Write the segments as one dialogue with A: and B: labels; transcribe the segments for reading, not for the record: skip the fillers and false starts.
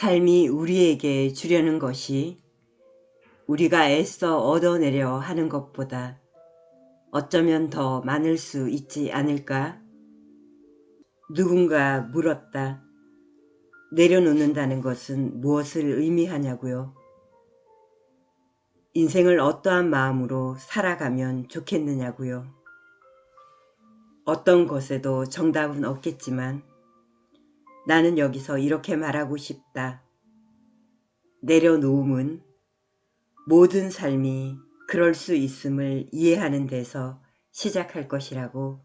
A: 삶이 우리에게 주려는 것이 우리가 애써 얻어내려 하는 것보다 어쩌면 더 많을 수 있지 않을까? 누군가 물었다. 내려놓는다는 것은 무엇을 의미하냐고요? 인생을 어떠한 마음으로 살아가면 좋겠느냐고요? 어떤 것에도 정답은 없겠지만 나는 여기서 이렇게 말하고 싶다. 내려놓음은 모든 삶이 그럴 수 있음을 이해하는 데서 시작할 것이라고.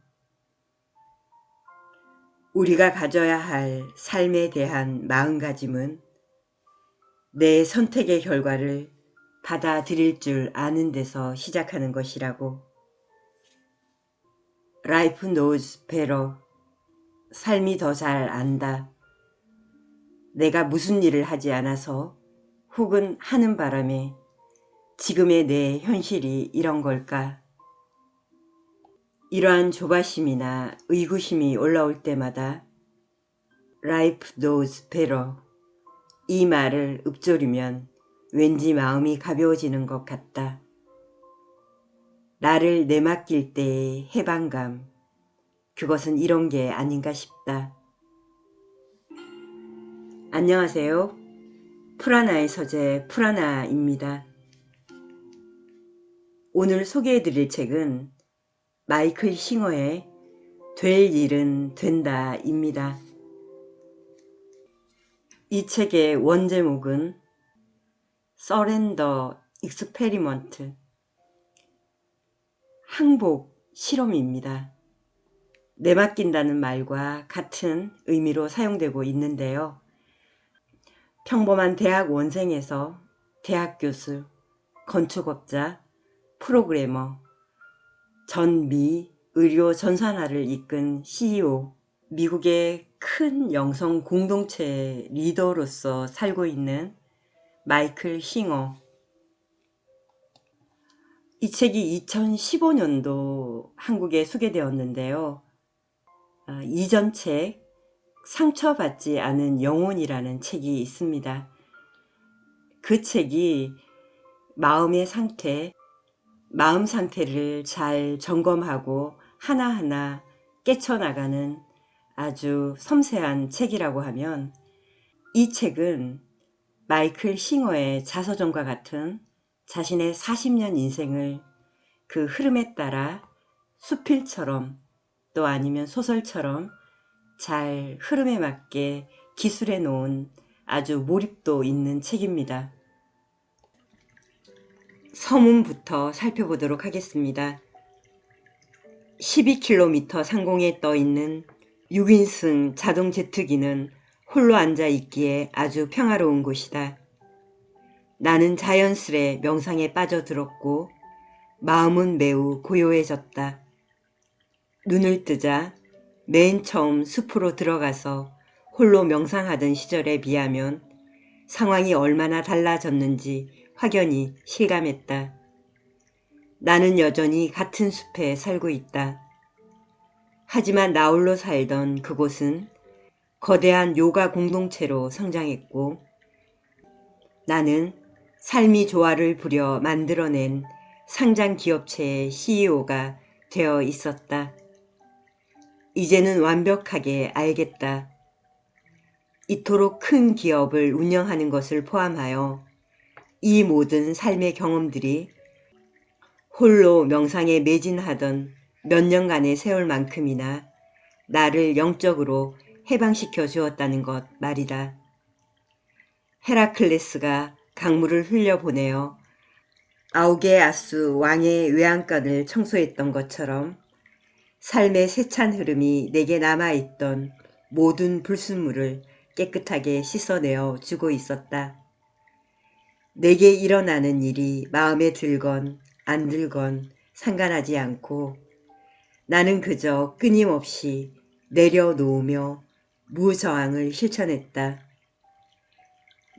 A: 우리가 가져야 할 삶에 대한 마음가짐은 내 선택의 결과를 받아들일 줄 아는 데서 시작하는 것이라고. Life knows better. 삶이 더 잘 안다. 내가 무슨 일을 하지 않아서 혹은 하는 바람에 지금의 내 현실이 이런 걸까? 이러한 조바심이나 의구심이 올라올 때마다 Life knows better. 이 말을 읊조리면 왠지 마음이 가벼워지는 것 같다. 나를 내맡길 때의 해방감, 그것은 이런 게 아닌가 싶다. 안녕하세요. 프라나의 서재 프라나입니다. 오늘 소개해드릴 책은 마이클 싱어의 될 일은 된다 입니다. 이 책의 원제목은 서렌더 익스페리먼트, 항복 실험입니다. 내맡긴다는 말과 같은 의미로 사용되고 있는데요. 평범한 대학 원생에서 대학 교수, 건축업자, 프로그래머, 전미 의료 전산화를 이끈 CEO, 미국의 큰 영성 공동체의 리더로서 살고 있는 마이클 싱어. 이 책이 2015년도 한국에 소개되었는데요. 이전 책 상처받지 않은 영혼이라는 책이 있습니다. 그 책이 마음의 상태, 마음 상태를 잘 점검하고 하나하나 깨쳐나가는 아주 섬세한 책이라고 하면, 이 책은 마이클 싱어의 자서전과 같은 자신의 40년 인생을 그 흐름에 따라 수필처럼 또 아니면 소설처럼 잘 흐름에 맞게 기술해 놓은 아주 몰입도 있는 책입니다. 서문부터 살펴보도록 하겠습니다. 12km 상공에 떠 있는 6인승 자동 제트기는 홀로 앉아 있기에 아주 평화로운 곳이다. 나는 자연스레 명상에 빠져들었고 마음은 매우 고요해졌다. 눈을 뜨자 맨 처음 숲으로 들어가서 홀로 명상하던 시절에 비하면 상황이 얼마나 달라졌는지 확연히 실감했다. 나는 여전히 같은 숲에 살고 있다. 하지만 나홀로 살던 그곳은 거대한 요가 공동체로 성장했고 나는 삶이 조화를 부려 만들어낸 상장 기업체의 CEO가 되어 있었다. 이제는 완벽하게 알겠다. 이토록 큰 기업을 운영하는 것을 포함하여 이 모든 삶의 경험들이 홀로 명상에 매진하던 몇 년간의 세월만큼이나 나를 영적으로 해방시켜 주었다는 것 말이다. 헤라클레스가 강물을 흘려보내어 아우게아스 왕의 외양간을 청소했던 것처럼 삶의 세찬 흐름이 내게 남아있던 모든 불순물을 깨끗하게 씻어내어 주고 있었다. 내게 일어나는 일이 마음에 들건 안 들건 상관하지 않고 나는 그저 끊임없이 내려놓으며 무저항을 실천했다.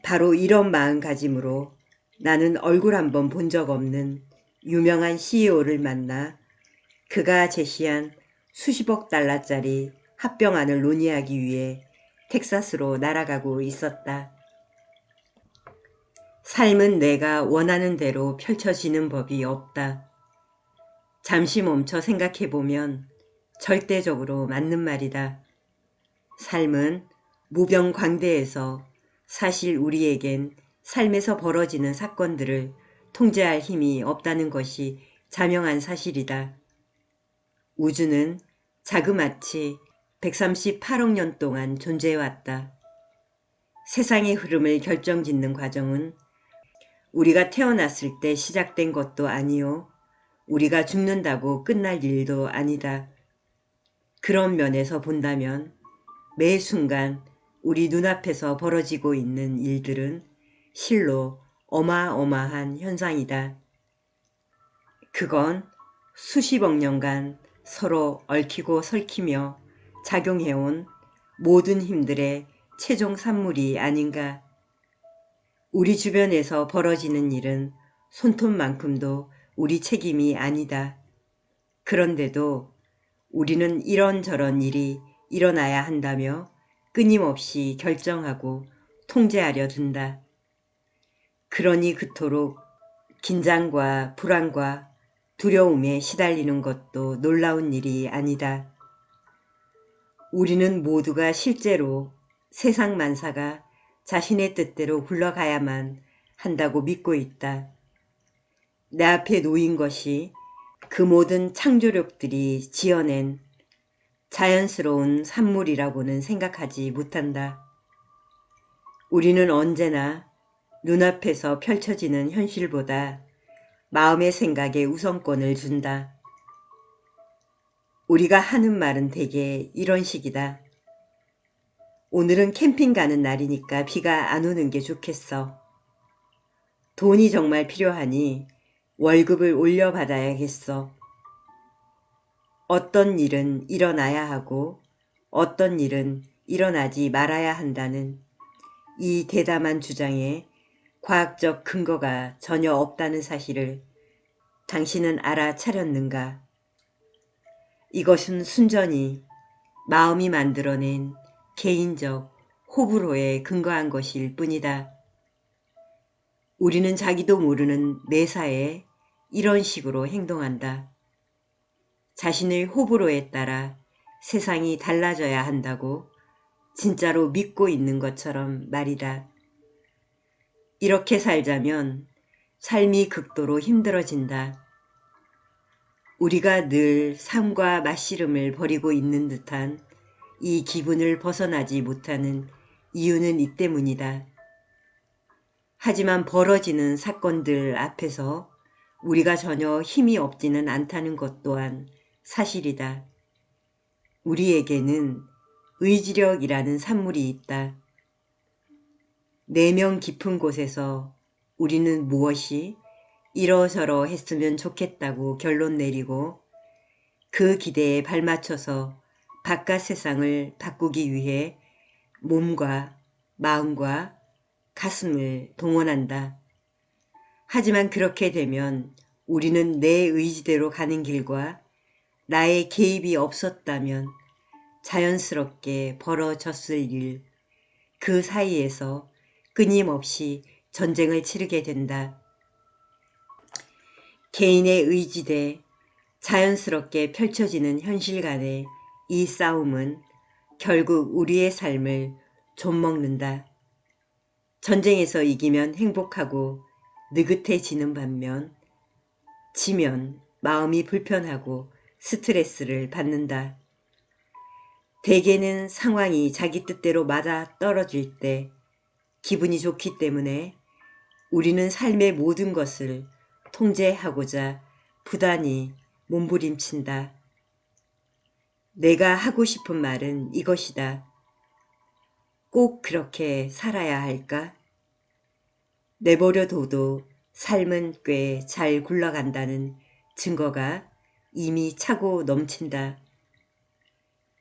A: 바로 이런 마음가짐으로 나는 얼굴 한번 본 적 없는 유명한 CEO를 만나 그가 제시한 수십억 달러짜리 합병안을 논의하기 위해 텍사스로 날아가고 있었다. 삶은 내가 원하는 대로 펼쳐지는 법이 없다. 잠시 멈춰 생각해보면 절대적으로 맞는 말이다. 삶은 무병광대에서 사실 우리에겐 삶에서 벌어지는 사건들을 통제할 힘이 없다는 것이 자명한 사실이다. 우주는 자그마치 138억 년 동안 존재해왔다. 세상의 흐름을 결정짓는 과정은 우리가 태어났을 때 시작된 것도 아니요, 우리가 죽는다고 끝날 일도 아니다. 그런 면에서 본다면 매 순간 우리 눈앞에서 벌어지고 있는 일들은 실로 어마어마한 현상이다. 그건 수십억 년간 서로 얽히고 설키며 작용해온 모든 힘들의 최종 산물이 아닌가. 우리 주변에서 벌어지는 일은 손톱만큼도 우리 책임이 아니다. 그런데도 우리는 이런저런 일이 일어나야 한다며 끊임없이 결정하고 통제하려 든다. 그러니 그토록 긴장과 불안과 두려움에 시달리는 것도 놀라운 일이 아니다. 우리는 모두가 실제로 세상 만사가 자신의 뜻대로 굴러가야만 한다고 믿고 있다. 내 앞에 놓인 것이 그 모든 창조력들이 지어낸 자연스러운 산물이라고는 생각하지 못한다. 우리는 언제나 눈앞에서 펼쳐지는 현실보다 마음의 생각에 우선권을 준다. 우리가 하는 말은 대개 이런 식이다. 오늘은 캠핑 가는 날이니까 비가 안 오는 게 좋겠어. 돈이 정말 필요하니 월급을 올려받아야겠어. 어떤 일은 일어나야 하고 어떤 일은 일어나지 말아야 한다는 이 대담한 주장에 과학적 근거가 전혀 없다는 사실을 당신은 알아차렸는가? 이것은 순전히 마음이 만들어낸 개인적 호불호에 근거한 것일 뿐이다. 우리는 자기도 모르는 매사에 이런 식으로 행동한다. 자신의 호불호에 따라 세상이 달라져야 한다고 진짜로 믿고 있는 것처럼 말이다. 이렇게 살자면 삶이 극도로 힘들어진다. 우리가 늘 삶과 맞씨름을 벌이고 있는 듯한 이 기분을 벗어나지 못하는 이유는 이 때문이다. 하지만 벌어지는 사건들 앞에서 우리가 전혀 힘이 없지는 않다는 것 또한 사실이다. 우리에게는 의지력이라는 산물이 있다. 내면 깊은 곳에서 우리는 무엇이 이러저러 했으면 좋겠다고 결론 내리고 그 기대에 발맞춰서 바깥 세상을 바꾸기 위해 몸과 마음과 가슴을 동원한다. 하지만 그렇게 되면 우리는 내 의지대로 가는 길과 나의 개입이 없었다면 자연스럽게 벌어졌을 일, 그 사이에서 끊임없이 전쟁을 치르게 된다. 개인의 의지대 자연스럽게 펼쳐지는 현실 간의 이 싸움은 결국 우리의 삶을 좀먹는다. 전쟁에서 이기면 행복하고 느긋해지는 반면 지면 마음이 불편하고 스트레스를 받는다. 대개는 상황이 자기 뜻대로 맞아 떨어질 때 기분이 좋기 때문에 우리는 삶의 모든 것을 통제하고자 부단히 몸부림친다. 내가 하고 싶은 말은 이것이다. 꼭 그렇게 살아야 할까? 내버려둬도 삶은 꽤 잘 굴러간다는 증거가 이미 차고 넘친다.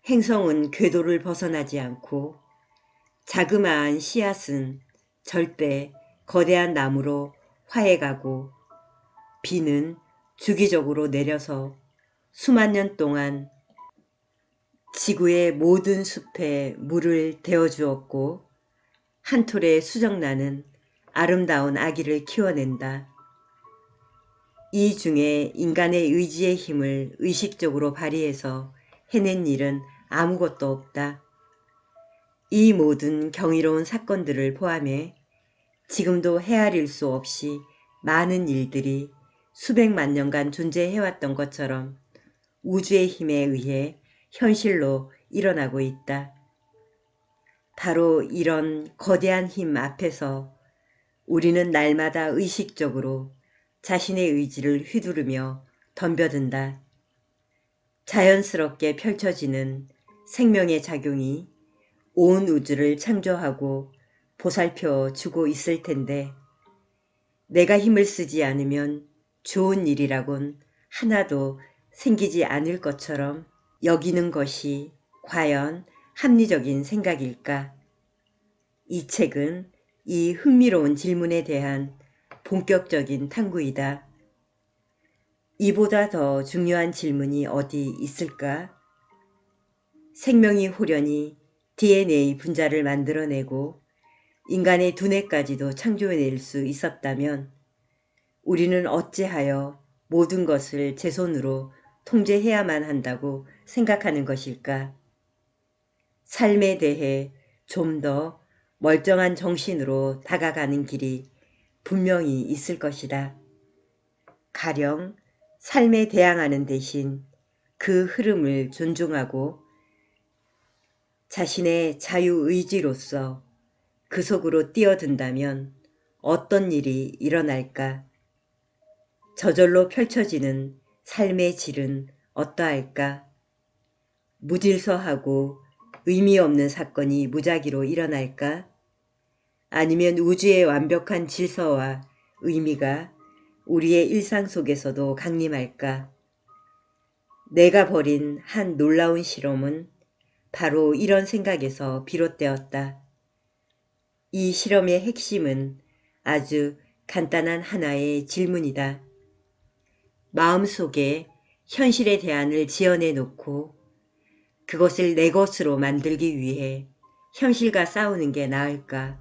A: 행성은 궤도를 벗어나지 않고 자그마한 씨앗은 절대 거대한 나무로 화해가고 비는 주기적으로 내려서 수만 년 동안 지구의 모든 숲에 물을 데워주었고 한 톨의 수정란은 아름다운 아기를 키워낸다. 이 중에 인간의 의지의 힘을 의식적으로 발휘해서 해낸 일은 아무것도 없다. 이 모든 경이로운 사건들을 포함해 지금도 헤아릴 수 없이 많은 일들이 수백만 년간 존재해왔던 것처럼 우주의 힘에 의해 현실로 일어나고 있다. 바로 이런 거대한 힘 앞에서 우리는 날마다 의식적으로 자신의 의지를 휘두르며 덤벼든다. 자연스럽게 펼쳐지는 생명의 작용이 온 우주를 창조하고 보살펴 주고 있을 텐데 내가 힘을 쓰지 않으면 좋은 일이라곤 하나도 생기지 않을 것처럼 여기는 것이 과연 합리적인 생각일까? 이 책은 이 흥미로운 질문에 대한 본격적인 탐구이다. 이보다 더 중요한 질문이 어디 있을까? 생명이 호련히 DNA 분자를 만들어내고 인간의 두뇌까지도 창조해낼 수 있었다면 우리는 어찌하여 모든 것을 제 손으로 통제해야만 한다고 생각하는 것일까? 삶에 대해 좀 더 멀쩡한 정신으로 다가가는 길이 분명히 있을 것이다. 가령 삶에 대항하는 대신 그 흐름을 존중하고 자신의 자유의지로서 그 속으로 뛰어든다면 어떤 일이 일어날까? 저절로 펼쳐지는 삶의 질은 어떠할까? 무질서하고 의미 없는 사건이 무작위로 일어날까? 아니면 우주의 완벽한 질서와 의미가 우리의 일상 속에서도 강림할까? 내가 벌인 한 놀라운 실험은 바로 이런 생각에서 비롯되었다. 이 실험의 핵심은 아주 간단한 하나의 질문이다. 마음속에 현실의 대안을 지어내 놓고 그것을 내 것으로 만들기 위해 현실과 싸우는 게 나을까?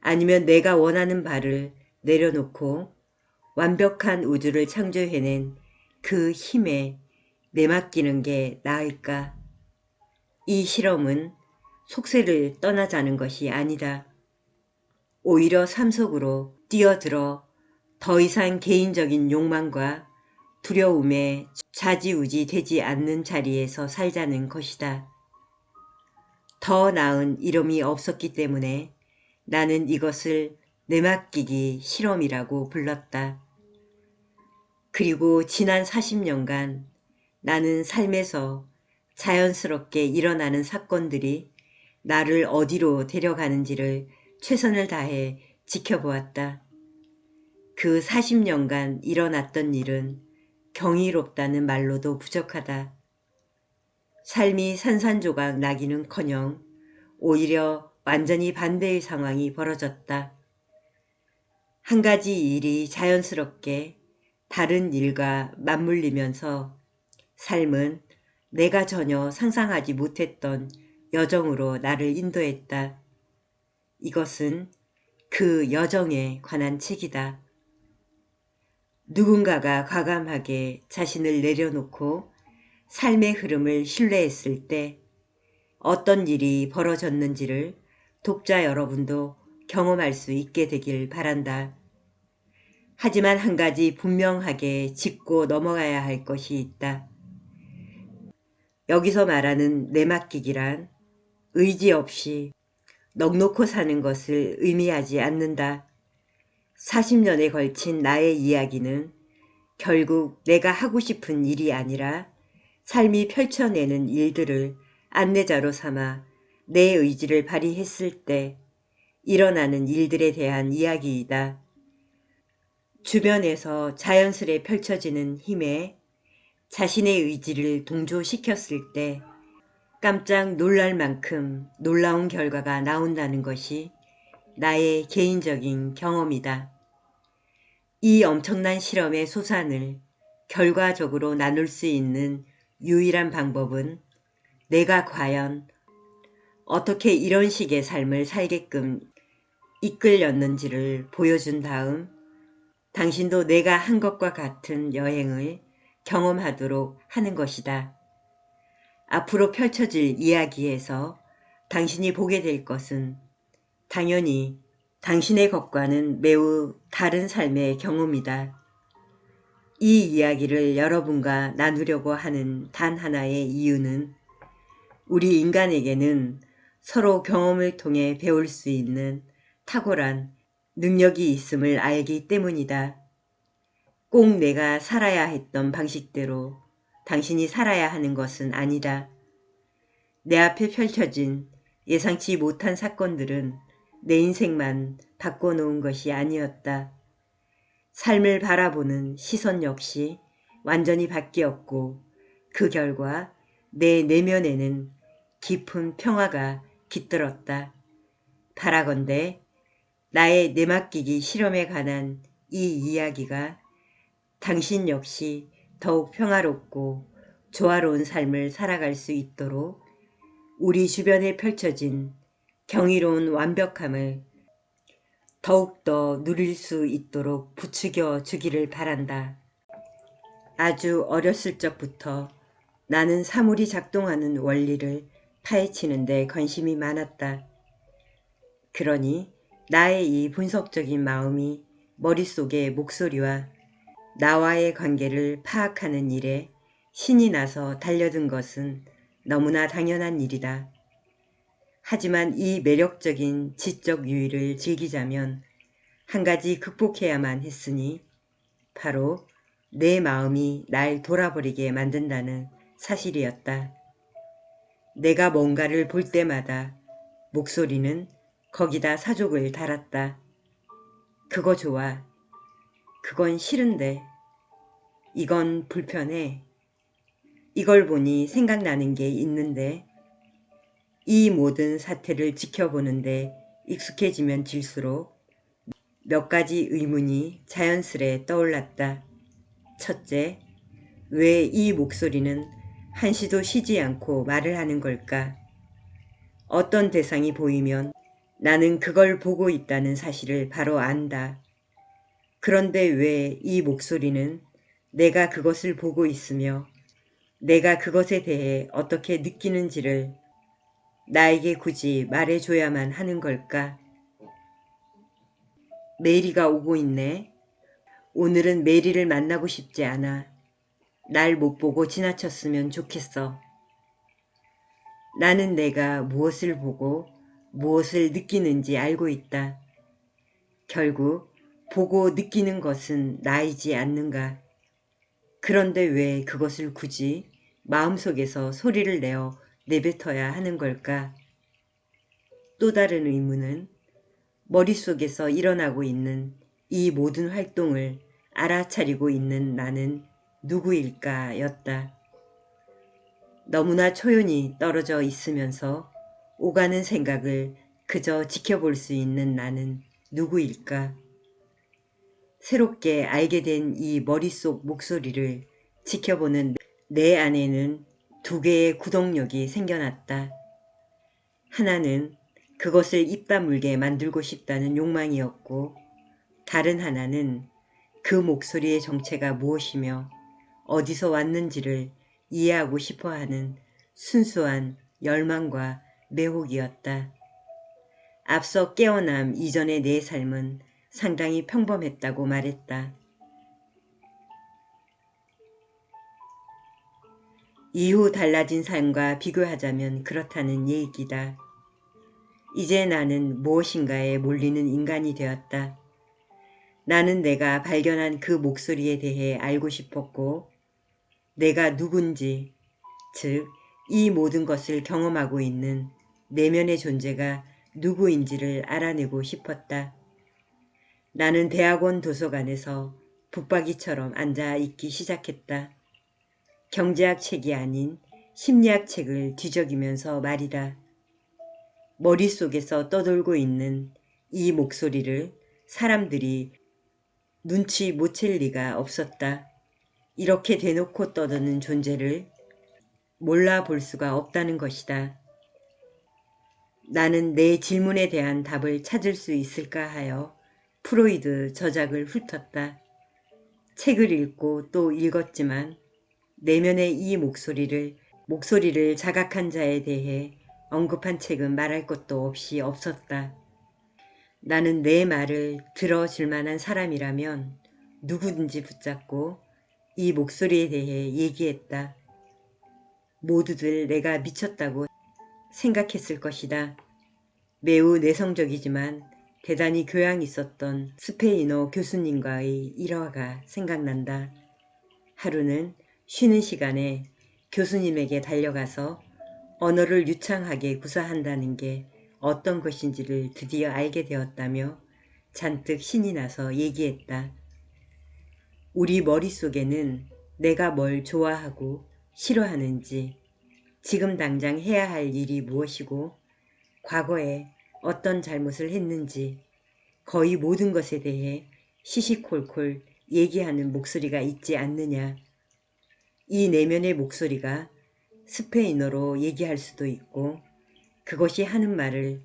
A: 아니면 내가 원하는 바를 내려놓고 완벽한 우주를 창조해낸 그 힘에 내맡기는 게 나을까? 이 실험은 속세를 떠나자는 것이 아니다. 오히려 삶 속으로 뛰어들어 더 이상 개인적인 욕망과 두려움에 좌지우지 되지 않는 자리에서 살자는 것이다. 더 나은 이름이 없었기 때문에 나는 이것을 내맡기기 실험이라고 불렀다. 그리고 지난 40년간 나는 삶에서 자연스럽게 일어나는 사건들이 나를 어디로 데려가는지를 최선을 다해 지켜보았다. 그 40년간 일어났던 일은 경이롭다는 말로도 부족하다. 삶이 산산조각 나기는커녕 오히려 완전히 반대의 상황이 벌어졌다. 한 가지 일이 자연스럽게 다른 일과 맞물리면서 삶은 내가 전혀 상상하지 못했던 여정으로 나를 인도했다. 이것은 그 여정에 관한 책이다. 누군가가 과감하게 자신을 내려놓고 삶의 흐름을 신뢰했을 때 어떤 일이 벌어졌는지를 독자 여러분도 경험할 수 있게 되길 바란다. 하지만 한 가지 분명하게 짚고 넘어가야 할 것이 있다. 여기서 말하는 내맡기기란 의지 없이 넋놓고 사는 것을 의미하지 않는다. 40년에 걸친 나의 이야기는 결국 내가 하고 싶은 일이 아니라 삶이 펼쳐내는 일들을 안내자로 삼아 내 의지를 발휘했을 때 일어나는 일들에 대한 이야기이다. 주변에서 자연스레 펼쳐지는 힘에 자신의 의지를 동조시켰을 때 깜짝 놀랄 만큼 놀라운 결과가 나온다는 것이 나의 개인적인 경험이다. 이 엄청난 실험의 소산을 결과적으로 나눌 수 있는 유일한 방법은 내가 과연 어떻게 이런 식의 삶을 살게끔 이끌렸는지를 보여준 다음 당신도 내가 한 것과 같은 여행을 경험하도록 하는 것이다. 앞으로 펼쳐질 이야기에서 당신이 보게 될 것은 당연히 당신의 것과는 매우 다른 삶의 경험이다. 이 이야기를 여러분과 나누려고 하는 단 하나의 이유는 우리 인간에게는 서로 경험을 통해 배울 수 있는 탁월한 능력이 있음을 알기 때문이다. 꼭 내가 살아야 했던 방식대로 당신이 살아야 하는 것은 아니다. 내 앞에 펼쳐진 예상치 못한 사건들은 내 인생만 바꿔놓은 것이 아니었다. 삶을 바라보는 시선 역시 완전히 바뀌었고 그 결과 내 내면에는 깊은 평화가 깃들었다. 바라건대 나의 내맡기기 실험에 관한 이 이야기가 당신 역시 더욱 평화롭고 조화로운 삶을 살아갈 수 있도록 우리 주변에 펼쳐진 경이로운 완벽함을 더욱더 누릴 수 있도록 부추겨 주기를 바란다. 아주 어렸을 적부터 나는 사물이 작동하는 원리를 파헤치는 데 관심이 많았다. 그러니 나의 이 분석적인 마음이 머릿속의 목소리와 나와의 관계를 파악하는 일에 신이 나서 달려든 것은 너무나 당연한 일이다. 하지만 이 매력적인 지적 유의를 즐기자면 한 가지 극복해야만 했으니 바로 내 마음이 날 돌아버리게 만든다는 사실이었다. 내가 뭔가를 볼 때마다 목소리는 거기다 사족을 달았다. 그거 좋아. 그건 싫은데. 이건 불편해. 이걸 보니 생각나는 게 있는데. 이 모든 사태를 지켜보는데 익숙해지면 질수록 몇 가지 의문이 자연스레 떠올랐다. 첫째, 왜 이 목소리는 한시도 쉬지 않고 말을 하는 걸까? 어떤 대상이 보이면 나는 그걸 보고 있다는 사실을 바로 안다. 그런데 왜 이 목소리는 내가 그것을 보고 있으며 내가 그것에 대해 어떻게 느끼는지를 나에게 굳이 말해줘야만 하는 걸까? 메리가 오고 있네. 오늘은 메리를 만나고 싶지 않아. 날 못 보고 지나쳤으면 좋겠어. 나는 내가 무엇을 보고 무엇을 느끼는지 알고 있다. 결국 보고 느끼는 것은 나이지 않는가. 그런데 왜 그것을 굳이 마음속에서 소리를 내어 내뱉어야 하는 걸까? 또 다른 의문은 머릿속에서 일어나고 있는 이 모든 활동을 알아차리고 있는 나는 누구일까 였다. 너무나 초연히 떨어져 있으면서 오가는 생각을 그저 지켜볼 수 있는 나는 누구일까? 새롭게 알게 된 이 머릿속 목소리를 지켜보는 내 안에는 두 개의 구동력이 생겨났다. 하나는 그것을 입 다물게 만들고 싶다는 욕망이었고 다른 하나는 그 목소리의 정체가 무엇이며 어디서 왔는지를 이해하고 싶어하는 순수한 열망과 매혹이었다. 앞서 깨어남 이전의 내 삶은 상당히 평범했다고 말했다. 이후 달라진 삶과 비교하자면 그렇다는 얘기다. 이제 나는 무엇인가에 몰리는 인간이 되었다. 나는 내가 발견한 그 목소리에 대해 알고 싶었고 내가 누군지, 즉 이 모든 것을 경험하고 있는 내면의 존재가 누구인지를 알아내고 싶었다. 나는 대학원 도서관에서 붙박이처럼 앉아 있기 시작했다. 경제학 책이 아닌 심리학 책을 뒤적이면서 말이다. 머릿속에서 떠돌고 있는 이 목소리를 사람들이 눈치 못 챌 리가 없었다. 이렇게 대놓고 떠드는 존재를 몰라볼 수가 없다는 것이다. 나는 내 질문에 대한 답을 찾을 수 있을까 하여 프로이드 저작을 훑었다. 책을 읽고 또 읽었지만 내면의 이 목소리를 자각한 자에 대해 언급한 책은 말할 것도 없이 없었다. 나는 내 말을 들어줄 만한 사람이라면 누구든지 붙잡고 이 목소리에 대해 얘기했다. 모두들 내가 미쳤다고 생각했을 것이다. 매우 내성적이지만 대단히 교양 있었던 스페인어 교수님과의 일화가 생각난다. 하루는 쉬는 시간에 교수님에게 달려가서 언어를 유창하게 구사한다는 게 어떤 것인지를 드디어 알게 되었다며 잔뜩 신이 나서 얘기했다. 우리 머릿속에는 내가 뭘 좋아하고 싫어하는지, 지금 당장 해야 할 일이 무엇이고, 과거에 어떤 잘못을 했는지 거의 모든 것에 대해 시시콜콜 얘기하는 목소리가 있지 않느냐. 이 내면의 목소리가 스페인어로 얘기할 수도 있고 그것이 하는 말을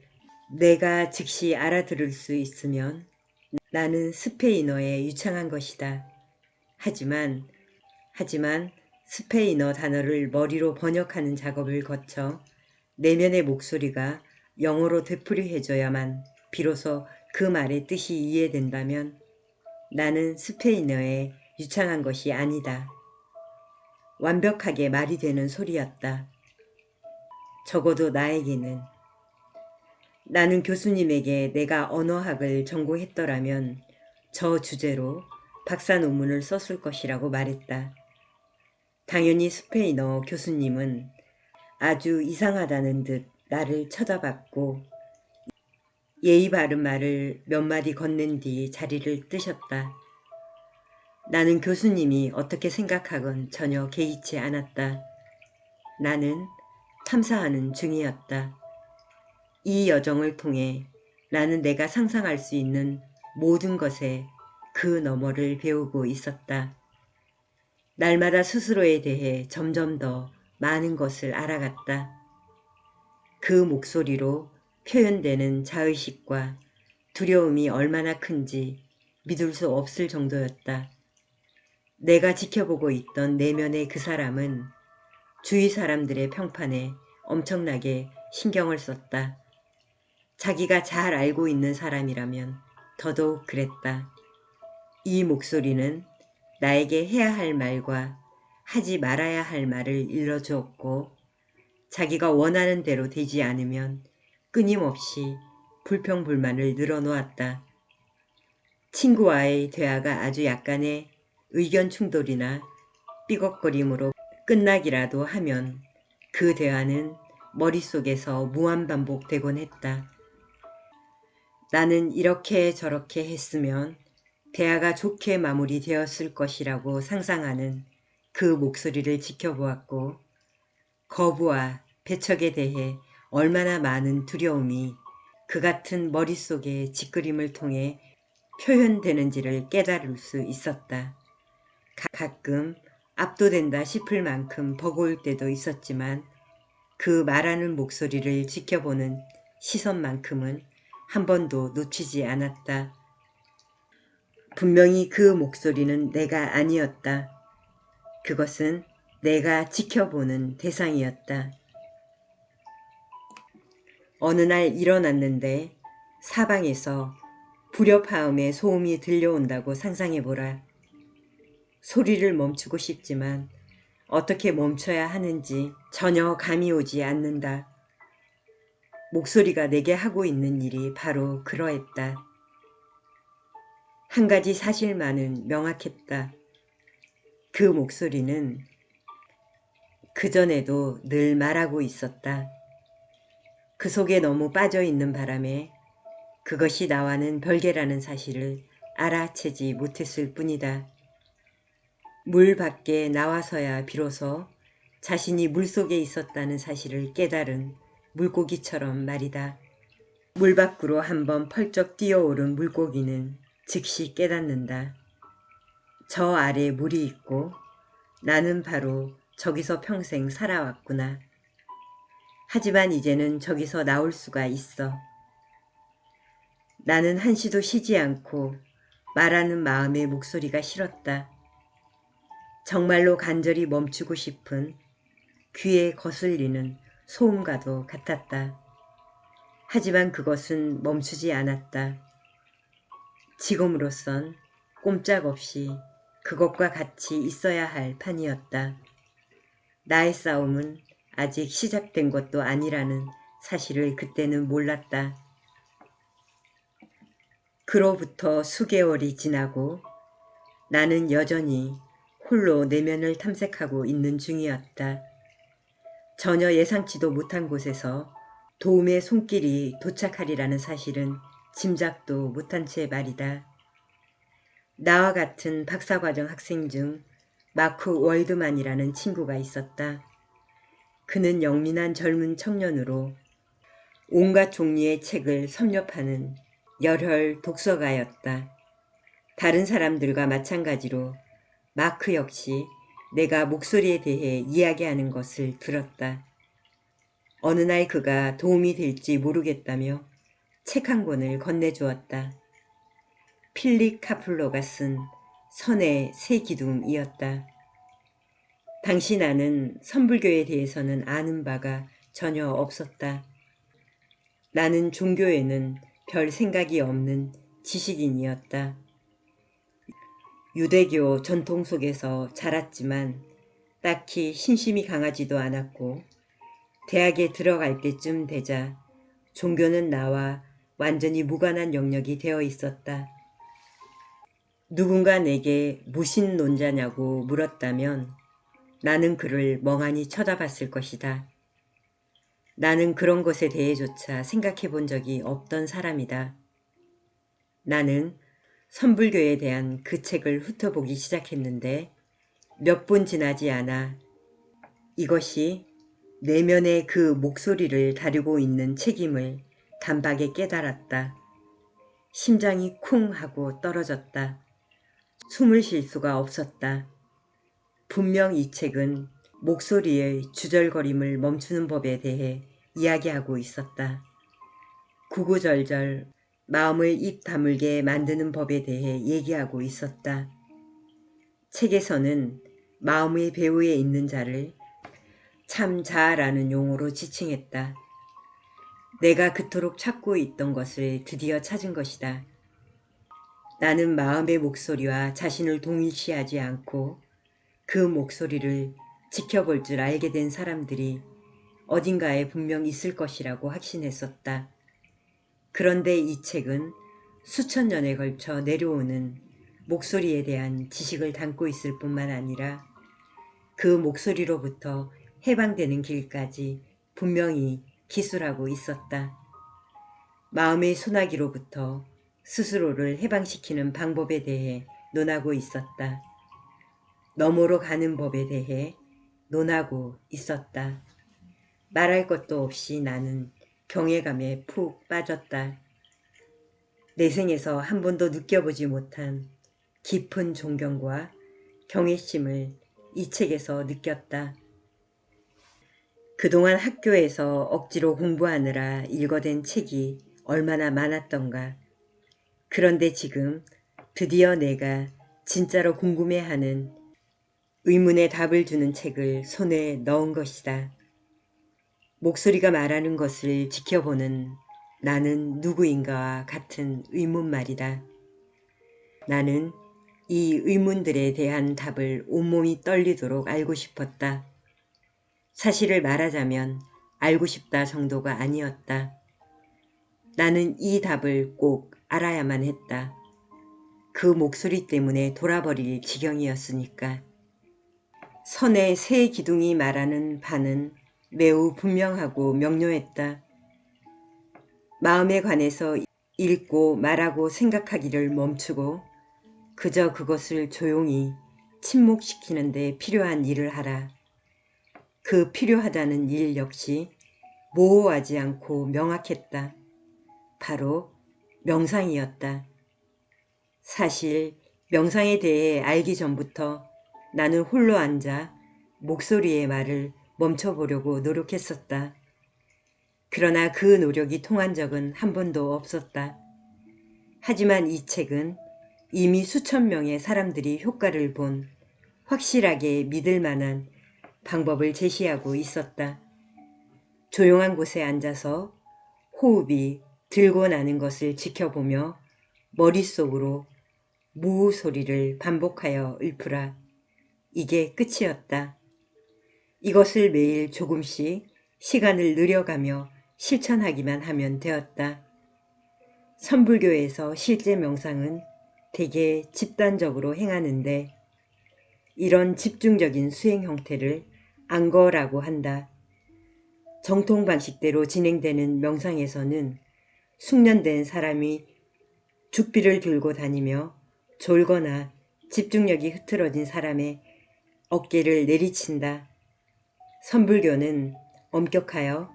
A: 내가 즉시 알아들을 수 있으면 나는 스페인어에 유창한 것이다. 하지만 스페인어 단어를 머리로 번역하는 작업을 거쳐 내면의 목소리가 영어로 되풀이해줘야만 비로소 그 말의 뜻이 이해된다면 나는 스페인어에 유창한 것이 아니다. 완벽하게 말이 되는 소리였다. 적어도 나에게는. 나는 교수님에게 내가 언어학을 전공했더라면 저 주제로 박사 논문을 썼을 것이라고 말했다. 당연히 스페인어 교수님은 아주 이상하다는 듯 나를 쳐다봤고 예의 바른 말을 몇 마디 건넨 뒤 자리를 뜨셨다. 나는 교수님이 어떻게 생각하건 전혀 개의치 않았다. 나는 탐사하는 중이었다. 이 여정을 통해 나는 내가 상상할 수 있는 모든 것에 그 너머를 배우고 있었다. 날마다 스스로에 대해 점점 더 많은 것을 알아갔다. 그 목소리로 표현되는 자의식과 두려움이 얼마나 큰지 믿을 수 없을 정도였다. 내가 지켜보고 있던 내면의 그 사람은 주위 사람들의 평판에 엄청나게 신경을 썼다. 자기가 잘 알고 있는 사람이라면 더더욱 그랬다. 이 목소리는 나에게 해야 할 말과 하지 말아야 할 말을 일러주었고 자기가 원하는 대로 되지 않으면 끊임없이 불평불만을 늘어놓았다. 친구와의 대화가 아주 약간의 의견 충돌이나 삐걱거림으로 끝나기라도 하면 그 대화는 머릿속에서 무한반복되곤 했다. 나는 이렇게 저렇게 했으면 대화가 좋게 마무리되었을 것이라고 상상하는 그 목소리를 지켜보았고 거부와 배척에 대해 얼마나 많은 두려움이 그 같은 머릿속의 짓그림을 통해 표현되는지를 깨달을 수 있었다. 가끔 압도된다 싶을 만큼 버거울 때도 있었지만 그 말하는 목소리를 지켜보는 시선만큼은 한 번도 놓치지 않았다. 분명히 그 목소리는 내가 아니었다. 그것은 내가 지켜보는 대상이었다. 어느 날 일어났는데 사방에서 불협화음의 소음이 들려온다고 상상해보라. 소리를 멈추고 싶지만 어떻게 멈춰야 하는지 전혀 감이 오지 않는다. 목소리가 내게 하고 있는 일이 바로 그러했다. 한 가지 사실만은 명확했다. 그 목소리는 그전에도 늘 말하고 있었다. 그 속에 너무 빠져있는 바람에 그것이 나와는 별개라는 사실을 알아채지 못했을 뿐이다. 물 밖에 나와서야 비로소 자신이 물속에 있었다는 사실을 깨달은 물고기처럼 말이다. 물 밖으로 한번 펄쩍 뛰어오른 물고기는 즉시 깨닫는다. 저 아래 물이 있고 나는 바로 저기서 평생 살아왔구나. 하지만 이제는 저기서 나올 수가 있어. 나는 한시도 쉬지 않고 말하는 마음의 목소리가 싫었다. 정말로 간절히 멈추고 싶은 귀에 거슬리는 소음과도 같았다. 하지만 그것은 멈추지 않았다. 지금으로선 꼼짝없이 그것과 같이 있어야 할 판이었다. 나의 싸움은 아직 시작된 것도 아니라는 사실을 그때는 몰랐다. 그로부터 수개월이 지나고 나는 여전히 홀로 내면을 탐색하고 있는 중이었다. 전혀 예상치도 못한 곳에서 도움의 손길이 도착하리라는 사실은 짐작도 못한 채 말이다. 나와 같은 박사과정 학생 중 마크 월드만이라는 친구가 있었다. 그는 영민한 젊은 청년으로 온갖 종류의 책을 섭렵하는 열혈 독서가였다. 다른 사람들과 마찬가지로 마크 역시 내가 목소리에 대해 이야기하는 것을 들었다. 어느 날 그가 도움이 될지 모르겠다며 책 한 권을 건네주었다. 필립 카플로가 쓴 선의 새 기둥이었다. 당시 나는 선불교에 대해서는 아는 바가 전혀 없었다. 나는 종교에는 별 생각이 없는 지식인이었다. 유대교 전통 속에서 자랐지만 딱히 신심이 강하지도 않았고 대학에 들어갈 때쯤 되자 종교는 나와 완전히 무관한 영역이 되어 있었다. 누군가 내게 무신론자냐고 물었다면 나는 그를 멍하니 쳐다봤을 것이다. 나는 그런 것에 대해조차 생각해 본 적이 없던 사람이다. 나는 선불교에 대한 그 책을 훑어보기 시작했는데 몇 분 지나지 않아 이것이 내면의 그 목소리를 다루고 있는 책임을 단박에 깨달았다. 심장이 쿵 하고 떨어졌다. 숨을 쉴 수가 없었다. 분명 이 책은 목소리의 주절거림을 멈추는 법에 대해 이야기하고 있었다. 구구절절 마음을 입 다물게 만드는 법에 대해 얘기하고 있었다. 책에서는 마음의 배후에 있는 자를 참자라는 용어로 지칭했다. 내가 그토록 찾고 있던 것을 드디어 찾은 것이다. 나는 마음의 목소리와 자신을 동일시하지 않고 그 목소리를 지켜볼 줄 알게 된 사람들이 어딘가에 분명 있을 것이라고 확신했었다. 그런데 이 책은 수천 년에 걸쳐 내려오는 목소리에 대한 지식을 담고 있을 뿐만 아니라 그 목소리로부터 해방되는 길까지 분명히 기술하고 있었다. 마음의 소나기로부터 스스로를 해방시키는 방법에 대해 논하고 있었다. 너머로 가는 법에 대해 논하고 있었다. 말할 것도 없이 나는 경외감에 푹 빠졌다. 내 생에서 한 번도 느껴보지 못한 깊은 존경과 경외심을 이 책에서 느꼈다. 그동안 학교에서 억지로 공부하느라 읽어댄 책이 얼마나 많았던가. 그런데 지금 드디어 내가 진짜로 궁금해하는 의문의 답을 주는 책을 손에 넣은 것이다. 목소리가 말하는 것을 지켜보는 나는 누구인가와 같은 의문 말이다. 나는 이 의문들에 대한 답을 온몸이 떨리도록 알고 싶었다. 사실을 말하자면 알고 싶다 정도가 아니었다. 나는 이 답을 꼭 알아야만 했다. 그 목소리 때문에 돌아버릴 지경이었으니까. 선의 새 기둥이 말하는 바는 매우 분명하고 명료했다. 마음에 관해서 읽고 말하고 생각하기를 멈추고 그저 그것을 조용히 침묵시키는 데 필요한 일을 하라. 그 필요하다는 일 역시 모호하지 않고 명확했다. 바로 명상이었다. 사실 명상에 대해 알기 전부터 나는 홀로 앉아 목소리의 말을 멈춰보려고 노력했었다. 그러나 그 노력이 통한 적은 한 번도 없었다. 하지만 이 책은 이미 수천 명의 사람들이 효과를 본 확실하게 믿을 만한 방법을 제시하고 있었다. 조용한 곳에 앉아서 호흡이 들고 나는 것을 지켜보며 머릿속으로 무 소리를 반복하여 읊으라. 이게 끝이었다. 이것을 매일 조금씩 시간을 늘려가며 실천하기만 하면 되었다. 선불교에서 실제 명상은 대개 집단적으로 행하는데 이런 집중적인 수행 형태를 안거라고 한다. 정통 방식대로 진행되는 명상에서는 숙련된 사람이 죽비를 들고 다니며 졸거나 집중력이 흐트러진 사람의 어깨를 내리친다. 선불교는 엄격하여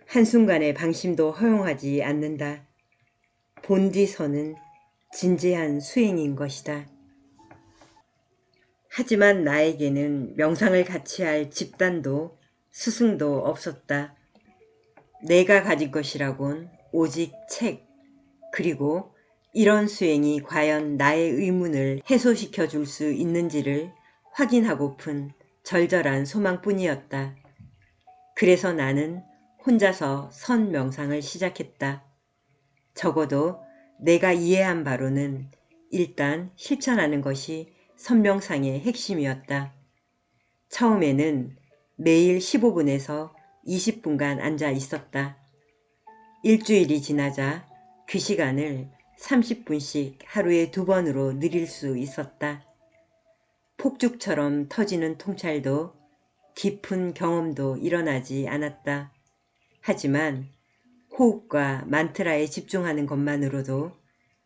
A: 한순간의 방심도 허용하지 않는다. 본디선은 진지한 수행인 것이다. 하지만 나에게는 명상을 같이 할 집단도 스승도 없었다. 내가 가진 것이라곤 오직 책, 그리고 이런 수행이 과연 나의 의문을 해소시켜 줄 수 있는지를 확인하고픈 절절한 소망뿐이었다. 그래서 나는 혼자서 선 명상을 시작했다. 적어도 내가 이해한 바로는 일단 실천하는 것이 선명상의 핵심이었다. 처음에는 매일 15분에서 20분간 앉아 있었다. 일주일이 지나자 그 시간을 30분씩 하루에 2번으로 늘릴 수 있었다. 폭죽처럼 터지는 통찰도 깊은 경험도 일어나지 않았다. 하지만 호흡과 만트라에 집중하는 것만으로도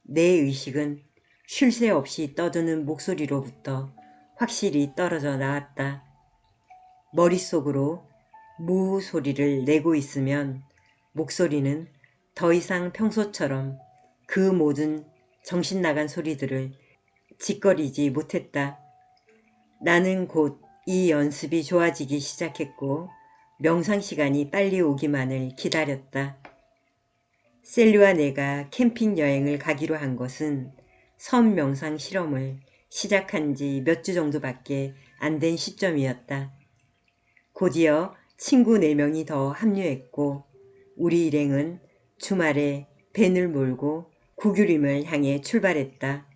A: 내 의식은 쉴 새 없이 떠드는 목소리로부터 확실히 떨어져 나왔다. 머릿속으로 무 소리를 내고 있으면 목소리는 더 이상 평소처럼 그 모든 정신나간 소리들을 짓거리지 못했다. 나는 곧 이 연습이 좋아지기 시작했고 명상 시간이 빨리 오기만을 기다렸다. 셀리와 내가 캠핑 여행을 가기로 한 것은 섬 명상 실험을 시작한 지 몇 주 정도밖에 안 된 시점이었다. 곧이어 친구 4명이 더 합류했고 우리 일행은 주말에 밴을 몰고 구규림을 향해 출발했다.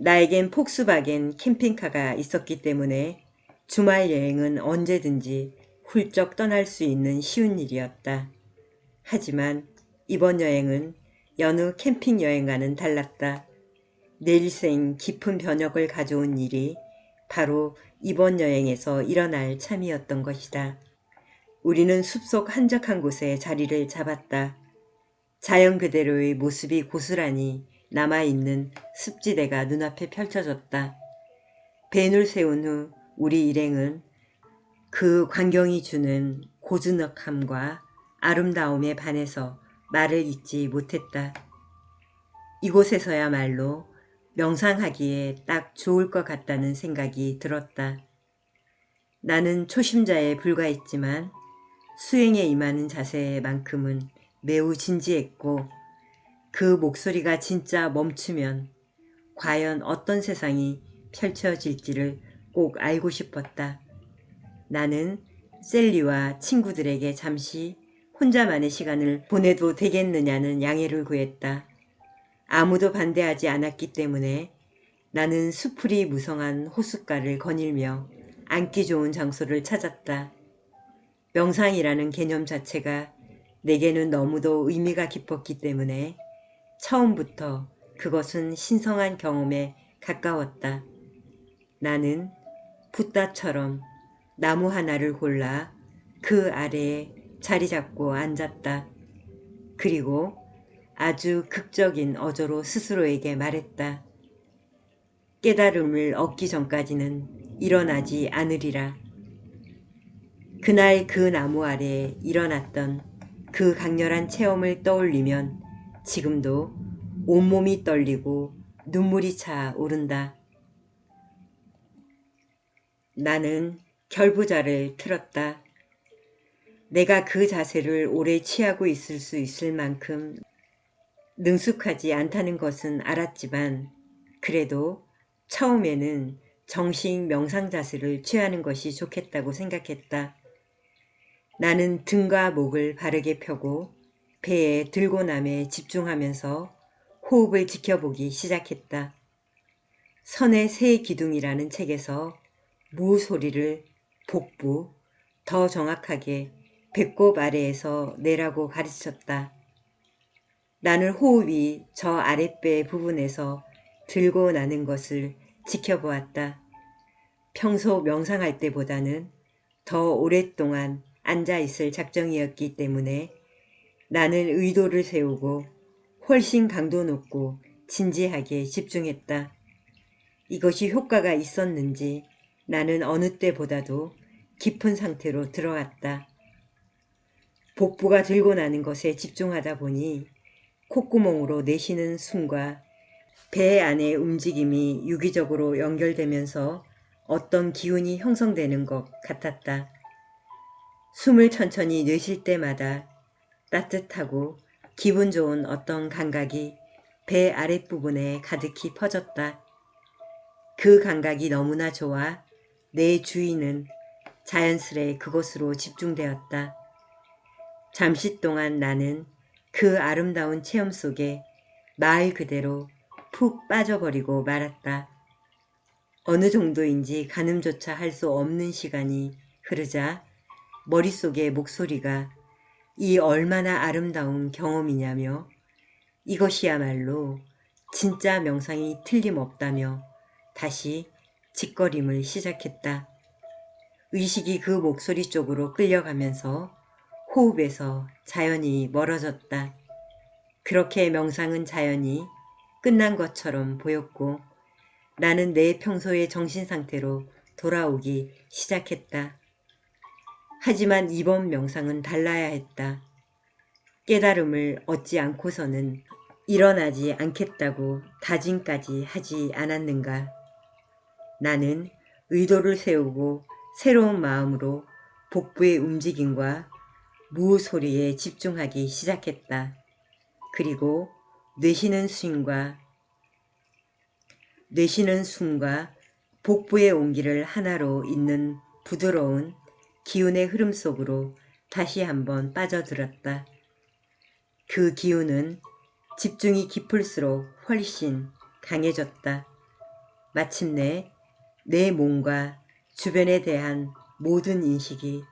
A: 나에겐 폭스바겐 캠핑카가 있었기 때문에 주말 여행은 언제든지 훌쩍 떠날 수 있는 쉬운 일이었다. 하지만 이번 여행은 여느 캠핑 여행과는 달랐다. 내 일생 깊은 변혁을 가져온 일이 바로 이번 여행에서 일어날 참이었던 것이다. 우리는 숲속 한적한 곳에 자리를 잡았다. 자연 그대로의 모습이 고스란히 남아있는 습지대가 눈앞에 펼쳐졌다. 밴을 세운 후 우리 일행은 그 광경이 주는 고즈넉함과 아름다움에 반해서 말을 잇지 못했다. 이곳에서야말로 명상하기에 딱 좋을 것 같다는 생각이 들었다. 나는 초심자에 불과했지만 수행에 임하는 자세만큼은 매우 진지했고 그 목소리가 진짜 멈추면 과연 어떤 세상이 펼쳐질지를 꼭 알고 싶었다. 나는 셀리와 친구들에게 잠시 혼자만의 시간을 보내도 되겠느냐는 양해를 구했다. 아무도 반대하지 않았기 때문에 나는 수풀이 무성한 호숫가를 거닐며 앉기 좋은 장소를 찾았다. 명상이라는 개념 자체가 내게는 너무도 의미가 깊었기 때문에 처음부터 그것은 신성한 경험에 가까웠다. 나는 붓다처럼 나무 하나를 골라 그 아래에 자리 잡고 앉았다. 그리고 아주 극적인 어조로 스스로에게 말했다. 깨달음을 얻기 전까지는 일어나지 않으리라. 그날 그 나무 아래에 일어났던 그 강렬한 체험을 떠올리면 지금도 온몸이 떨리고 눈물이 차 오른다. 나는 결부자를 틀었다. 내가 그 자세를 오래 취하고 있을 수 있을 만큼 능숙하지 않다는 것은 알았지만 그래도 처음에는 정식 명상 자세를 취하는 것이 좋겠다고 생각했다. 나는 등과 목을 바르게 펴고 배에 들고남에 집중하면서 호흡을 지켜보기 시작했다. 선의 새 기둥이라는 책에서 무 소리를 복부, 더 정확하게 배꼽 아래에서 내라고 가르쳤다. 나는 호흡이 저 아랫배 부분에서 들고 나는 것을 지켜보았다. 평소 명상할 때보다는 더 오랫동안 앉아있을 작정이었기 때문에 나는 의도를 세우고 훨씬 강도 높고 진지하게 집중했다. 이것이 효과가 있었는지 나는 어느 때보다도 깊은 상태로 들어갔다. 복부가 들고 나는 것에 집중하다 보니 콧구멍으로 내쉬는 숨과 배 안의 움직임이 유기적으로 연결되면서 어떤 기운이 형성되는 것 같았다. 숨을 천천히 내쉴 때마다 따뜻하고 기분 좋은 어떤 감각이 배 아랫부분에 가득히 퍼졌다. 그 감각이 너무나 좋아 내 주의는 자연스레 그곳으로 집중되었다. 잠시 동안 나는 그 아름다운 체험 속에 말 그대로 푹 빠져버리고 말았다. 어느 정도인지 가늠조차 할 수 없는 시간이 흐르자 머릿속에 목소리가 이 얼마나 아름다운 경험이냐며 이것이야말로 진짜 명상이 틀림없다며 다시 짓거림을 시작했다. 의식이 그 목소리 쪽으로 끌려가면서 호흡에서 자연히 멀어졌다. 그렇게 명상은 자연히 끝난 것처럼 보였고 나는 내 평소의 정신상태로 돌아오기 시작했다. 하지만 이번 명상은 달라야 했다. 깨달음을 얻지 않고서는 일어나지 않겠다고 다짐까지 하지 않았는가. 나는 의도를 세우고 새로운 마음으로 복부의 움직임과 무 소리에 집중하기 시작했다. 그리고 내쉬는 숨과 복부의 온기를 하나로 잇는 부드러운 기운의 흐름 속으로 다시 한번 빠져들었다. 그 기운은 집중이 깊을수록 훨씬 강해졌다. 마침내 내 몸과 주변에 대한 모든 인식이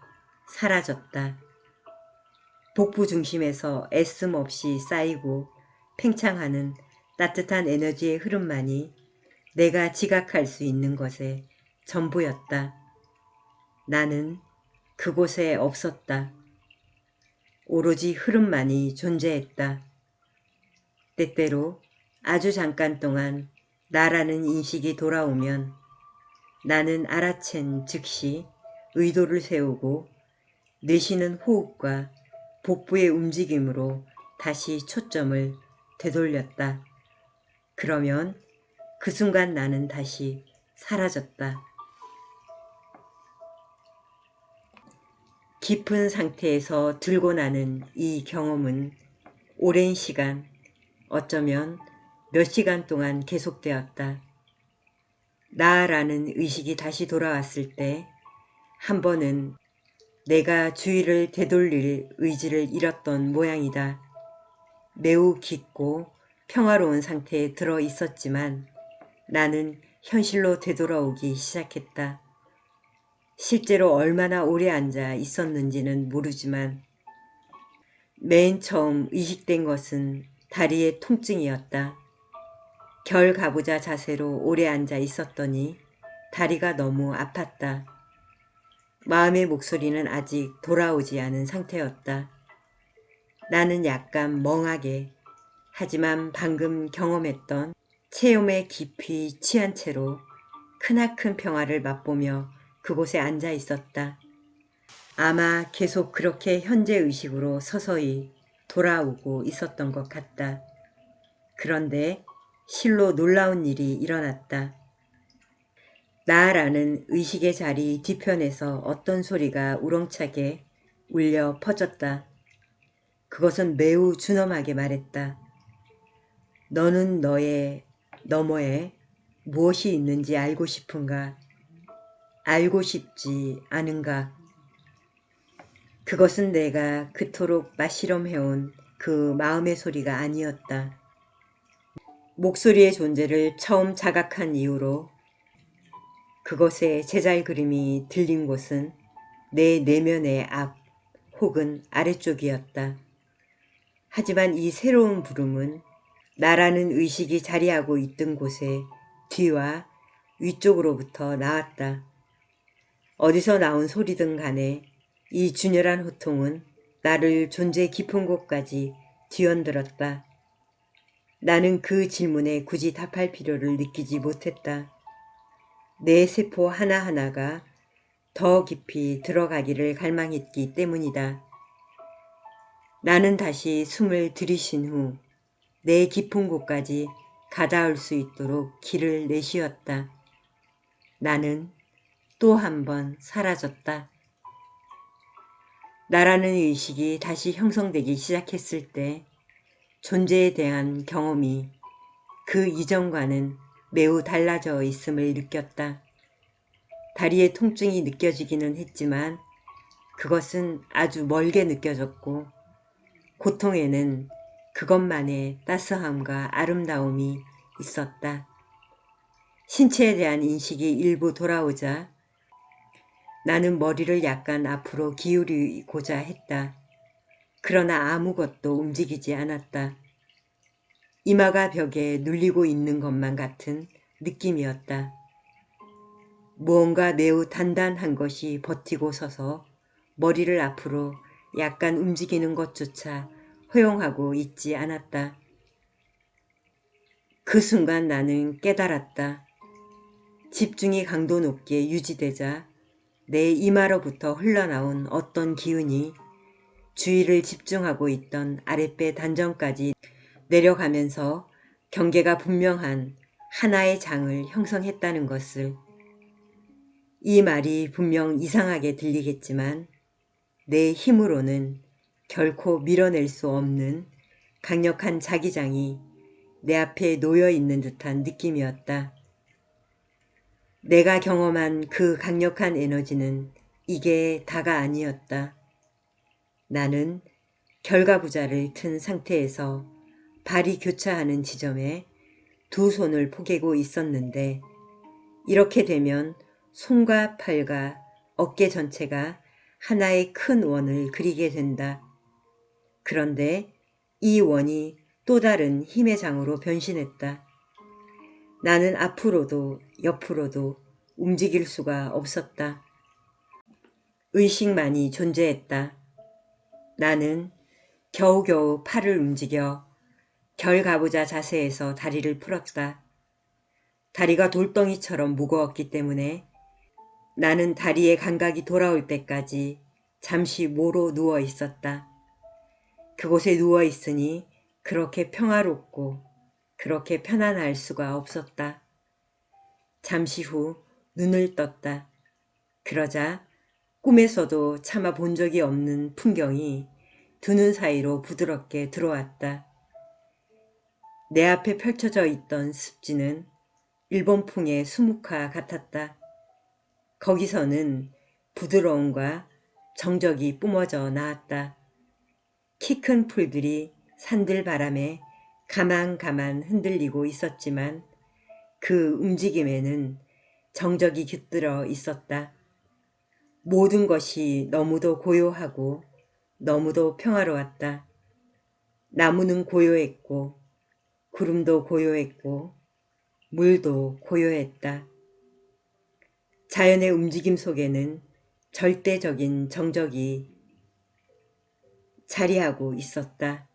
A: 사라졌다. 복부 중심에서 애씀 없이 쌓이고 팽창하는 따뜻한 에너지의 흐름만이 내가 지각할 수 있는 것의 전부였다. 나는 그곳에 없었다. 오로지 흐름만이 존재했다. 때때로 아주 잠깐 동안 나라는 인식이 돌아오면 나는 알아챈 즉시 의도를 세우고 내쉬는 호흡과 복부의 움직임으로 다시 초점을 되돌렸다. 그러면 그 순간 나는 다시 사라졌다. 깊은 상태에서 들고 나는 이 경험은 오랜 시간, 어쩌면 몇 시간 동안 계속되었다. 나라는 의식이 다시 돌아왔을 때 한 번은 내가 주의를 되돌릴 의지를 잃었던 모양이다. 매우 깊고 평화로운 상태에 들어 있었지만 나는 현실로 되돌아오기 시작했다. 실제로 얼마나 오래 앉아 있었는지는 모르지만 맨 처음 의식된 것은 다리의 통증이었다. 결가부자 자세로 오래 앉아 있었더니 다리가 너무 아팠다. 마음의 목소리는 아직 돌아오지 않은 상태였다. 나는 약간 멍하게 하지만 방금 경험했던 체험에 깊이 취한 채로 크나큰 평화를 맛보며 그곳에 앉아 있었다. 아마 계속 그렇게 현재 의식으로 서서히 돌아오고 있었던 것 같다. 그런데 실로 놀라운 일이 일어났다. 나라는 의식의 자리 뒤편에서 어떤 소리가 우렁차게 울려 퍼졌다. 그것은 매우 준엄하게 말했다. 너는 너의 너머에 무엇이 있는지 알고 싶은가? 알고 싶지 않은가? 그것은 내가 그토록 맛실험해온 그 마음의 소리가 아니었다. 목소리의 존재를 처음 자각한 이후로 그것의 제잘 그림이 들린 곳은 내 내면의 앞 혹은 아래쪽이었다. 하지만 이 새로운 부름은 나라는 의식이 자리하고 있던 곳의 뒤와 위쪽으로부터 나왔다. 어디서 나온 소리든 간에 이 준열한 호통은 나를 존재 깊은 곳까지 뒤흔들었다. 나는 그 질문에 굳이 답할 필요를 느끼지 못했다. 내 세포 하나하나가 더 깊이 들어가기를 갈망했기 때문이다. 나는 다시 숨을 들이쉰 후 내 깊은 곳까지 가닿을 수 있도록 길을 내쉬었다. 나는 또 한 번 사라졌다. 나라는 의식이 다시 형성되기 시작했을 때 존재에 대한 경험이 그 이전과는 매우 달라져 있음을 느꼈다. 다리의 통증이 느껴지기는 했지만 그것은 아주 멀게 느껴졌고 고통에는 그것만의 따스함과 아름다움이 있었다. 신체에 대한 인식이 일부 돌아오자 나는 머리를 약간 앞으로 기울이고자 했다. 그러나 아무것도 움직이지 않았다. 이마가 벽에 눌리고 있는 것만 같은 느낌이었다. 무언가 매우 단단한 것이 버티고 서서 머리를 앞으로 약간 움직이는 것조차 허용하고 있지 않았다. 그 순간 나는 깨달았다. 집중이 강도 높게 유지되자 내 이마로부터 흘러나온 어떤 기운이 주의를 집중하고 있던 아랫배 단전까지 내려가면서 경계가 분명한 하나의 장을 형성했다는 것을. 이 말이 분명 이상하게 들리겠지만 내 힘으로는 결코 밀어낼 수 없는 강력한 자기장이 내 앞에 놓여 있는 듯한 느낌이었다. 내가 경험한 그 강력한 에너지는 이게 다가 아니었다. 나는 결과부자를 튼 상태에서 발이 교차하는 지점에 두 손을 포개고 있었는데 이렇게 되면 손과 팔과 어깨 전체가 하나의 큰 원을 그리게 된다. 그런데 이 원이 또 다른 힘의 장으로 변신했다. 나는 앞으로도 옆으로도 움직일 수가 없었다. 의식만이 존재했다. 나는 겨우겨우 팔을 움직여 결가부자 자세에서 다리를 풀었다. 다리가 돌덩이처럼 무거웠기 때문에 나는 다리의 감각이 돌아올 때까지 잠시 모로 누워 있었다. 그곳에 누워 있으니 그렇게 평화롭고 그렇게 편안할 수가 없었다. 잠시 후 눈을 떴다. 그러자 꿈에서도 차마 본 적이 없는 풍경이 두 눈 사이로 부드럽게 들어왔다. 내 앞에 펼쳐져 있던 습지는 일본풍의 수묵화 같았다. 거기서는 부드러움과 정적이 뿜어져 나왔다. 키 큰 풀들이 산들 바람에 가만가만 흔들리고 있었지만 그 움직임에는 정적이 깃들어 있었다. 모든 것이 너무도 고요하고 너무도 평화로웠다. 나무는 고요했고 구름도 고요했고 물도 고요했다. 자연의 움직임 속에는 절대적인 정적이 자리하고 있었다.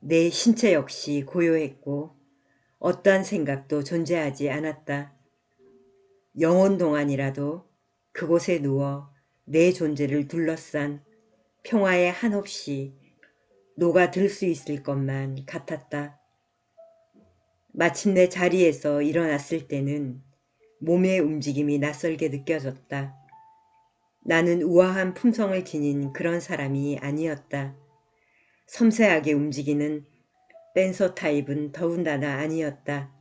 A: 내 신체 역시 고요했고 어떠한 생각도 존재하지 않았다. 영혼 동안이라도 그곳에 누워 내 존재를 둘러싼 평화에 한없이 녹아들 수 있을 것만 같았다. 마침내 자리에서 일어났을 때는 몸의 움직임이 낯설게 느껴졌다. 나는 우아한 품성을 지닌 그런 사람이 아니었다. 섬세하게 움직이는 댄서 타입은 더군다나 아니었다.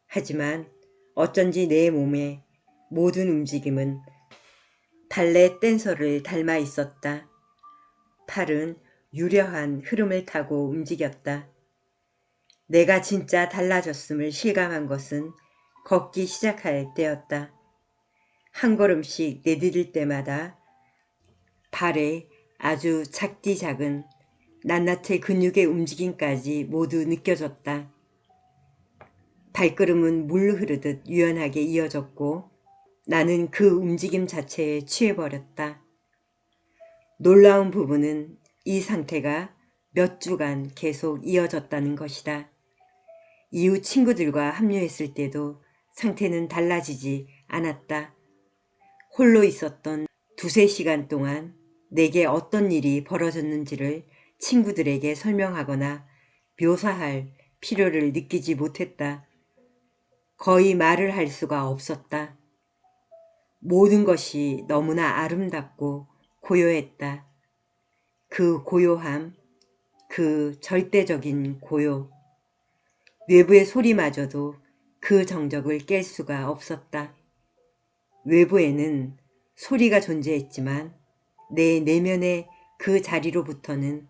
A: 하지만 어쩐지 내 몸의 모든 움직임은 발레 댄서를 닮아 있었다. 팔은 유려한 흐름을 타고 움직였다. 내가 진짜 달라졌음을 실감한 것은 걷기 시작할 때였다. 한 걸음씩 내디딜 때마다 발에 아주 작디 작은 낱낱의 근육의 움직임까지 모두 느껴졌다. 발걸음은 물 흐르듯 유연하게 이어졌고 나는 그 움직임 자체에 취해버렸다. 놀라운 부분은 이 상태가 몇 주간 계속 이어졌다는 것이다. 이후 친구들과 합류했을 때도 상태는 달라지지 않았다. 홀로 있었던 두세 시간 동안 내게 어떤 일이 벌어졌는지를 친구들에게 설명하거나 묘사할 필요를 느끼지 못했다. 거의 말을 할 수가 없었다. 모든 것이 너무나 아름답고 고요했다. 그 고요함, 그 절대적인 고요. 외부의 소리마저도 그 정적을 깰 수가 없었다. 외부에는 소리가 존재했지만 내 내면의 그 자리로부터는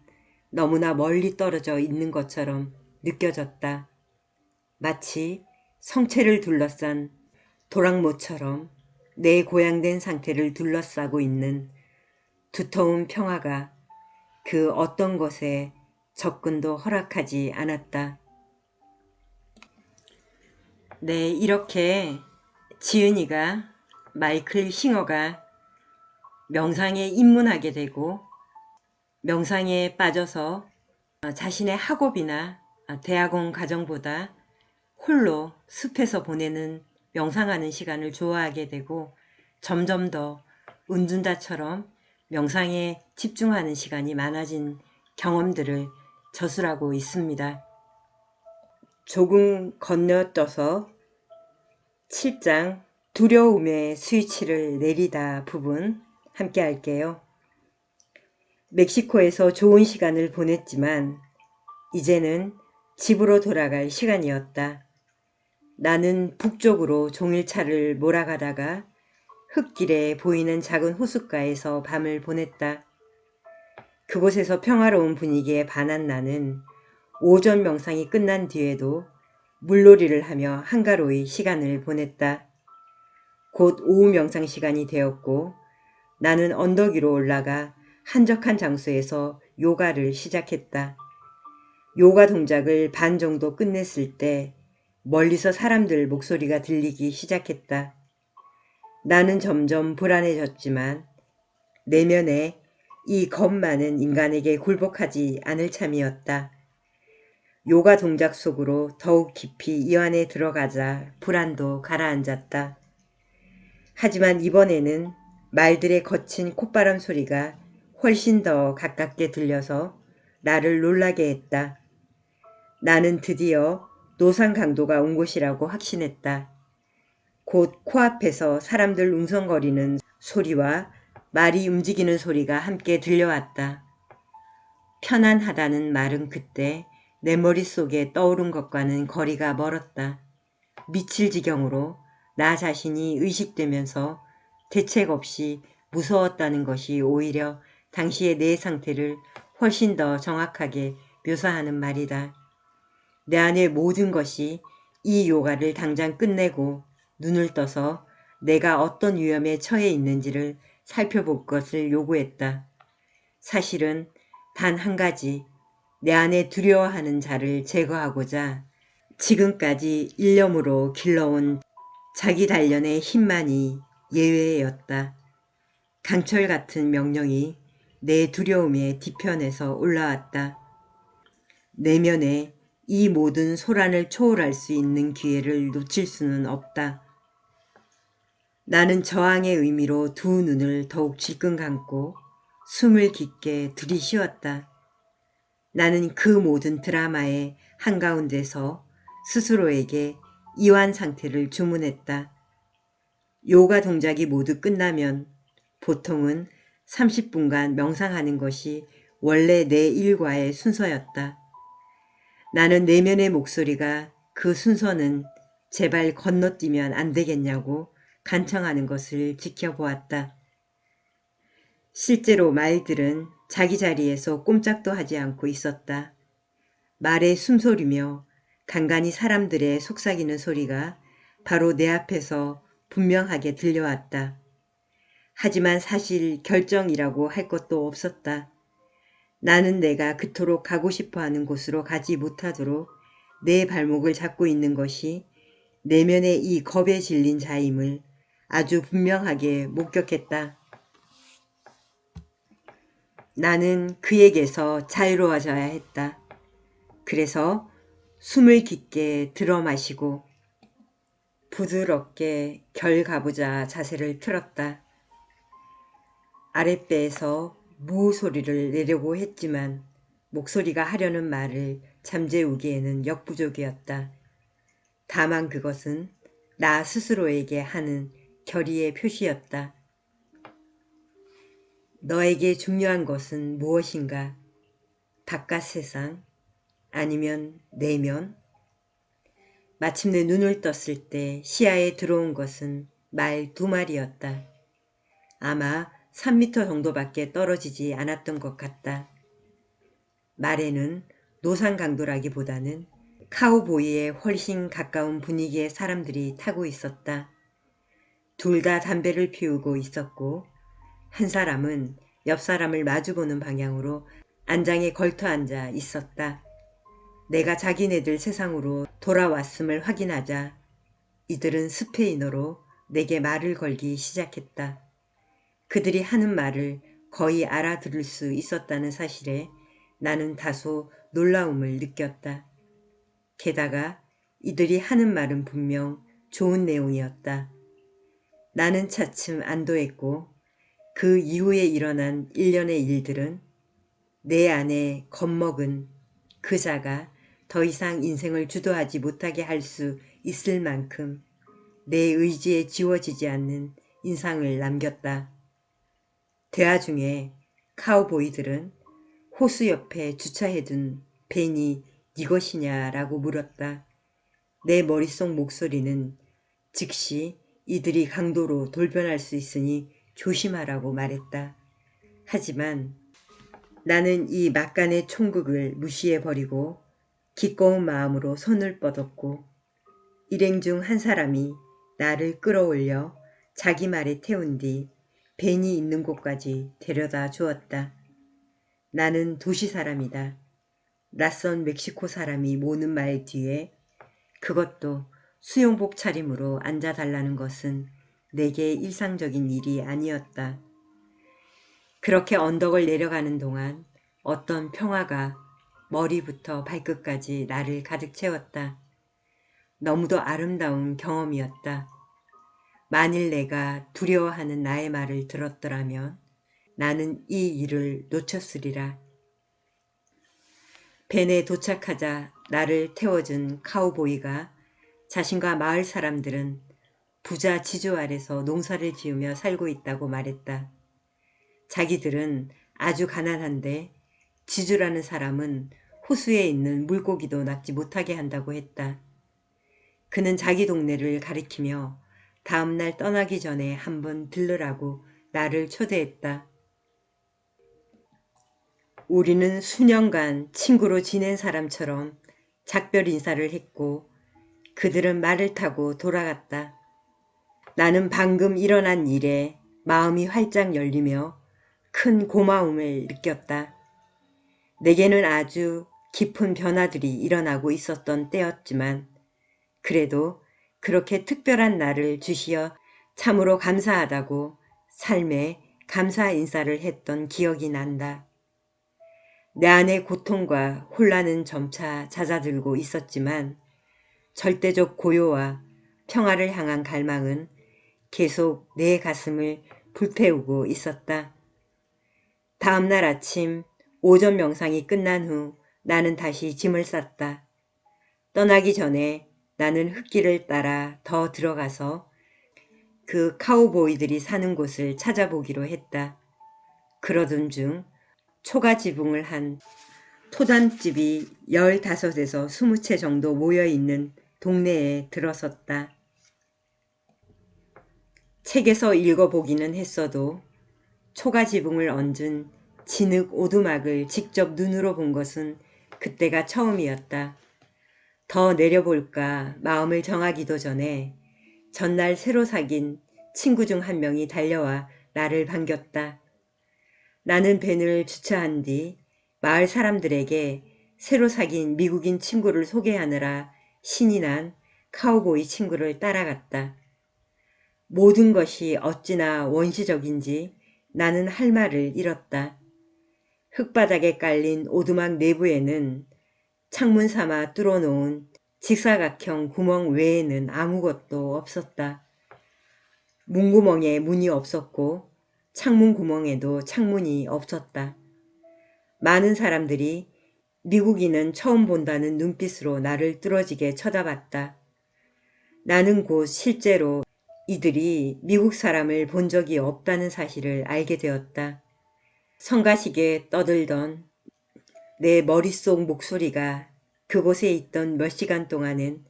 A: 너무나 멀리 떨어져 있는 것처럼 느껴졌다. 마치 성체를 둘러싼 도랑모처럼 내 고양된 상태를 둘러싸고 있는 두터운 평화가 그 어떤 것에 접근도 허락하지 않았다. 네, 이렇게 지은이가 마이클 싱어가 명상에 입문하게 되고 명상에 빠져서 자신의 학업이나 대학원 과정보다 홀로 숲에서 보내는 명상하는 시간을 좋아하게 되고 점점 더 은둔자처럼 명상에 집중하는 시간이 많아진 경험들을 저술하고 있습니다. 조금 건너뛰어서 7장 두려움의 스위치를 내리다 부분 함께 할게요. 멕시코에서 좋은 시간을 보냈지만 이제는 집으로 돌아갈 시간이었다. 나는 북쪽으로 종일차를 몰아가다가 흙길에 보이는 작은 호숫가에서 밤을 보냈다. 그곳에서 평화로운 분위기에 반한 나는 오전 명상이 끝난 뒤에도 물놀이를 하며 한가로이 시간을 보냈다. 곧 오후 명상 시간이 되었고 나는 언덕 위로 올라가 한적한 장소에서 요가를 시작했다. 요가 동작을 반 정도 끝냈을 때 멀리서 사람들 목소리가 들리기 시작했다. 나는 점점 불안해졌지만 내면에 이 겁 많은 인간에게 굴복하지 않을 참이었다. 요가 동작 속으로 더욱 깊이 이 안에 들어가자 불안도 가라앉았다. 하지만 이번에는 말들의 거친 콧바람 소리가 훨씬 더 가깝게 들려서 나를 놀라게 했다. 나는 드디어 노상 강도가 온 곳이라고 확신했다. 곧 코앞에서 사람들 웅성거리는 소리와 말이 움직이는 소리가 함께 들려왔다. 편안하다는 말은 그때 내 머릿속에 떠오른 것과는 거리가 멀었다. 미칠 지경으로 나 자신이 의식되면서 대책 없이 무서웠다는 것이 오히려 당시의 내 상태를 훨씬 더 정확하게 묘사하는 말이다. 내 안의 모든 것이 이 요가를 당장 끝내고 눈을 떠서 내가 어떤 위험에 처해 있는지를 살펴볼 것을 요구했다. 사실은 단 한 가지, 내 안에 두려워하는 자를 제거하고자 지금까지 일념으로 길러온 자기 단련의 힘만이 예외였다. 강철 같은 명령이 내 두려움의 뒤편에서 올라왔다. 내면에 이 모든 소란을 초월할 수 있는 기회를 놓칠 수는 없다. 나는 저항의 의미로 두 눈을 더욱 질끈 감고 숨을 깊게 들이쉬었다. 나는 그 모든 드라마의 한가운데서 스스로에게 이완 상태를 주문했다. 요가 동작이 모두 끝나면 보통은 30분간 명상하는 것이 원래 내 일과의 순서였다. 나는 내면의 목소리가 그 순서는 제발 건너뛰면 안 되겠냐고 간청하는 것을 지켜보았다. 실제로 말들은 자기 자리에서 꼼짝도 하지 않고 있었다. 말의 숨소리며 간간히 사람들의 속삭이는 소리가 바로 내 앞에서 분명하게 들려왔다. 하지만 사실 결정이라고 할 것도 없었다. 나는 내가 그토록 가고 싶어하는 곳으로 가지 못하도록 내 발목을 잡고 있는 것이 내면의 이 겁에 질린 자임을 아주 분명하게 목격했다. 나는 그에게서 자유로워져야 했다. 그래서 숨을 깊게 들어 마시고 부드럽게 결가부자 자세를 틀었다. 아랫배에서 무 소리를 내려고 했지만 목소리가 하려는 말을 잠재우기에는 역부족이었다. 다만 그것은 나 스스로에게 하는 결의의 표시였다. 너에게 중요한 것은 무엇인가? 바깥 세상? 아니면 내면? 마침내 눈을 떴을 때 시야에 들어온 것은 말 2마리였다. 아마 3미터 정도밖에 떨어지지 않았던 것 같다. 말에는 노상 강도라기보다는 카우보이에 훨씬 가까운 분위기의 사람들이 타고 있었다. 둘 다 담배를 피우고 있었고 한 사람은 옆 사람을 마주보는 방향으로 안장에 걸터 앉아 있었다. 내가 자기네들 세상으로 돌아왔음을 확인하자 이들은 스페인어로 내게 말을 걸기 시작했다. 그들이 하는 말을 거의 알아들을 수 있었다는 사실에 나는 다소 놀라움을 느꼈다. 게다가 이들이 하는 말은 분명 좋은 내용이었다. 나는 차츰 안도했고 그 이후에 일어난 일련의 일들은 내 안에 겁먹은 그 자가 더 이상 인생을 주도하지 못하게 할 수 있을 만큼 내 의지에 지워지지 않는 인상을 남겼다. 대화 중에 카우보이들은 호수 옆에 주차해둔 벤이 네 것이냐라고 물었다. 내 머릿속 목소리는 즉시 이들이 강도로 돌변할 수 있으니 조심하라고 말했다. 하지만 나는 이 막간의 총극을 무시해버리고 기꺼운 마음으로 손을 뻗었고 일행 중 한 사람이 나를 끌어올려 자기 말에 태운 뒤 벤이 있는 곳까지 데려다 주었다. 나는 도시 사람이다. 낯선 멕시코 사람이 모는 말 뒤에 그것도 수영복 차림으로 앉아달라는 것은 내게 일상적인 일이 아니었다. 그렇게 언덕을 내려가는 동안 어떤 평화가 머리부터 발끝까지 나를 가득 채웠다. 너무도 아름다운 경험이었다. 만일 내가 두려워하는 나의 말을 들었더라면 나는 이 일을 놓쳤으리라. 벤에 도착하자 나를 태워준 카우보이가 자신과 마을 사람들은 부자 지주 아래서 농사를 지으며 살고 있다고 말했다. 자기들은 아주 가난한데 지주라는 사람은 호수에 있는 물고기도 낚지 못하게 한다고 했다. 그는 자기 동네를 가리키며 다음날 떠나기 전에 한번 들르라고 나를 초대했다. 우리는 수년간 친구로 지낸 사람처럼 작별 인사를 했고 그들은 말을 타고 돌아갔다. 나는 방금 일어난 일에 마음이 활짝 열리며 큰 고마움을 느꼈다. 내게는 아주 깊은 변화들이 일어나고 있었던 때였지만 그래도 그렇게 특별한 날을 주시어 참으로 감사하다고 삶에 감사 인사를 했던 기억이 난다. 내 안의 고통과 혼란은 점차 잦아들고 있었지만 절대적 고요와 평화를 향한 갈망은 계속 내 가슴을 불태우고 있었다. 다음날 아침 오전 명상이 끝난 후 나는 다시 짐을 쌌다. 떠나기 전에 나는 흙길을 따라 더 들어가서 그 카우보이들이 사는 곳을 찾아보기로 했다. 그러던 중 초가 지붕을 한 토단집이 15에서 20채 정도 모여있는 동네에 들어섰다. 책에서 읽어보기는 했어도 초가 지붕을 얹은 진흙 오두막을 직접 눈으로 본 것은 그때가 처음이었다. 더 내려볼까 마음을 정하기도 전에 전날 새로 사귄 친구 중 한 명이 달려와 나를 반겼다. 나는 밴을 주차한 뒤 마을 사람들에게 새로 사귄 미국인 친구를 소개하느라 신이 난 카우보이 친구를 따라갔다. 모든 것이 어찌나 원시적인지 나는 할 말을 잃었다. 흙바닥에 깔린 오두막 내부에는 창문 삼아 뚫어놓은 직사각형 구멍 외에는 아무것도 없었다. 문구멍에 문이 없었고 창문 구멍에도 창문이 없었다. 많은 사람들이 미국인은 처음 본다는 눈빛으로 나를 뚫어지게 쳐다봤다. 나는 곧 실제로 이들이 미국 사람을 본 적이 없다는 사실을 알게 되었다. 성가시게 떠들던 내 머릿속 목소리가 그곳에 있던 몇 시간 동안은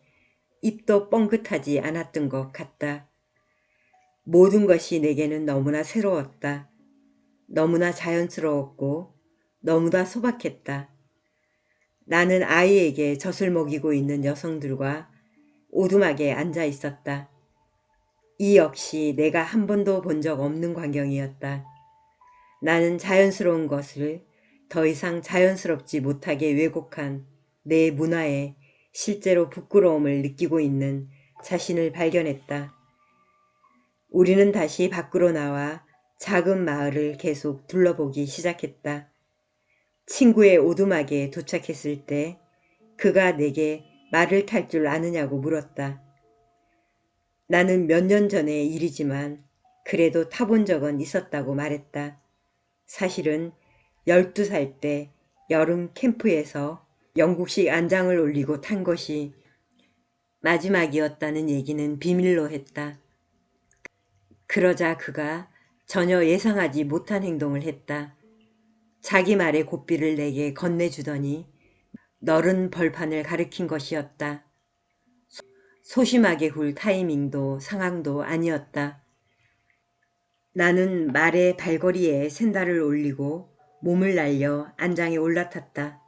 A: 입도 뻥긋하지 않았던 것 같다. 모든 것이 내게는 너무나 새로웠다. 너무나 자연스러웠고 너무나 소박했다. 나는 아이에게 젖을 먹이고 있는 여성들과 오두막에 앉아 있었다. 이 역시 내가 한 번도 본 적 없는 광경이었다. 나는 자연스러운 것을 더 이상 자연스럽지 못하게 왜곡한 내 문화에 실제로 부끄러움을 느끼고 있는 자신을 발견했다. 우리는 다시 밖으로 나와 작은 마을을 계속 둘러보기 시작했다. 친구의 오두막에 도착했을 때 그가 내게 말을 탈 줄 아느냐고 물었다. 나는 몇 년 전의 일이지만 그래도 타본 적은 있었다고 말했다. 사실은 12살 때 여름 캠프에서 영국식 안장을 올리고 탄 것이 마지막이었다는 얘기는 비밀로 했다. 그러자 그가 전혀 예상하지 못한 행동을 했다. 자기 말의 고삐를 내게 건네주더니 너른 벌판을 가리킨 것이었다. 소심하게 굴 타이밍도 상황도 아니었다. 나는 말의 발걸이에 샌달을 올리고 몸을 날려 안장에 올라탔다.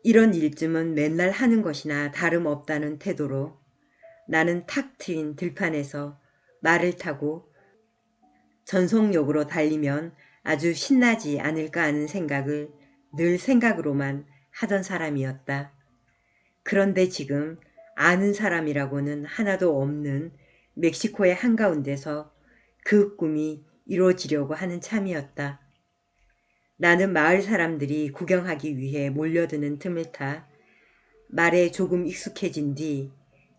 A: 이런 일쯤은 맨날 하는 것이나 다름없다는 태도로 나는 탁 트인 들판에서 말을 타고 전속력으로 달리면 아주 신나지 않을까 하는 생각을 늘 생각으로만 하던 사람이었다. 그런데 지금 아는 사람이라고는 하나도 없는 멕시코의 한가운데서 그 꿈이 이루어지려고 하는 참이었다. 나는 마을 사람들이 구경하기 위해 몰려드는 틈을 타 말에 조금 익숙해진 뒤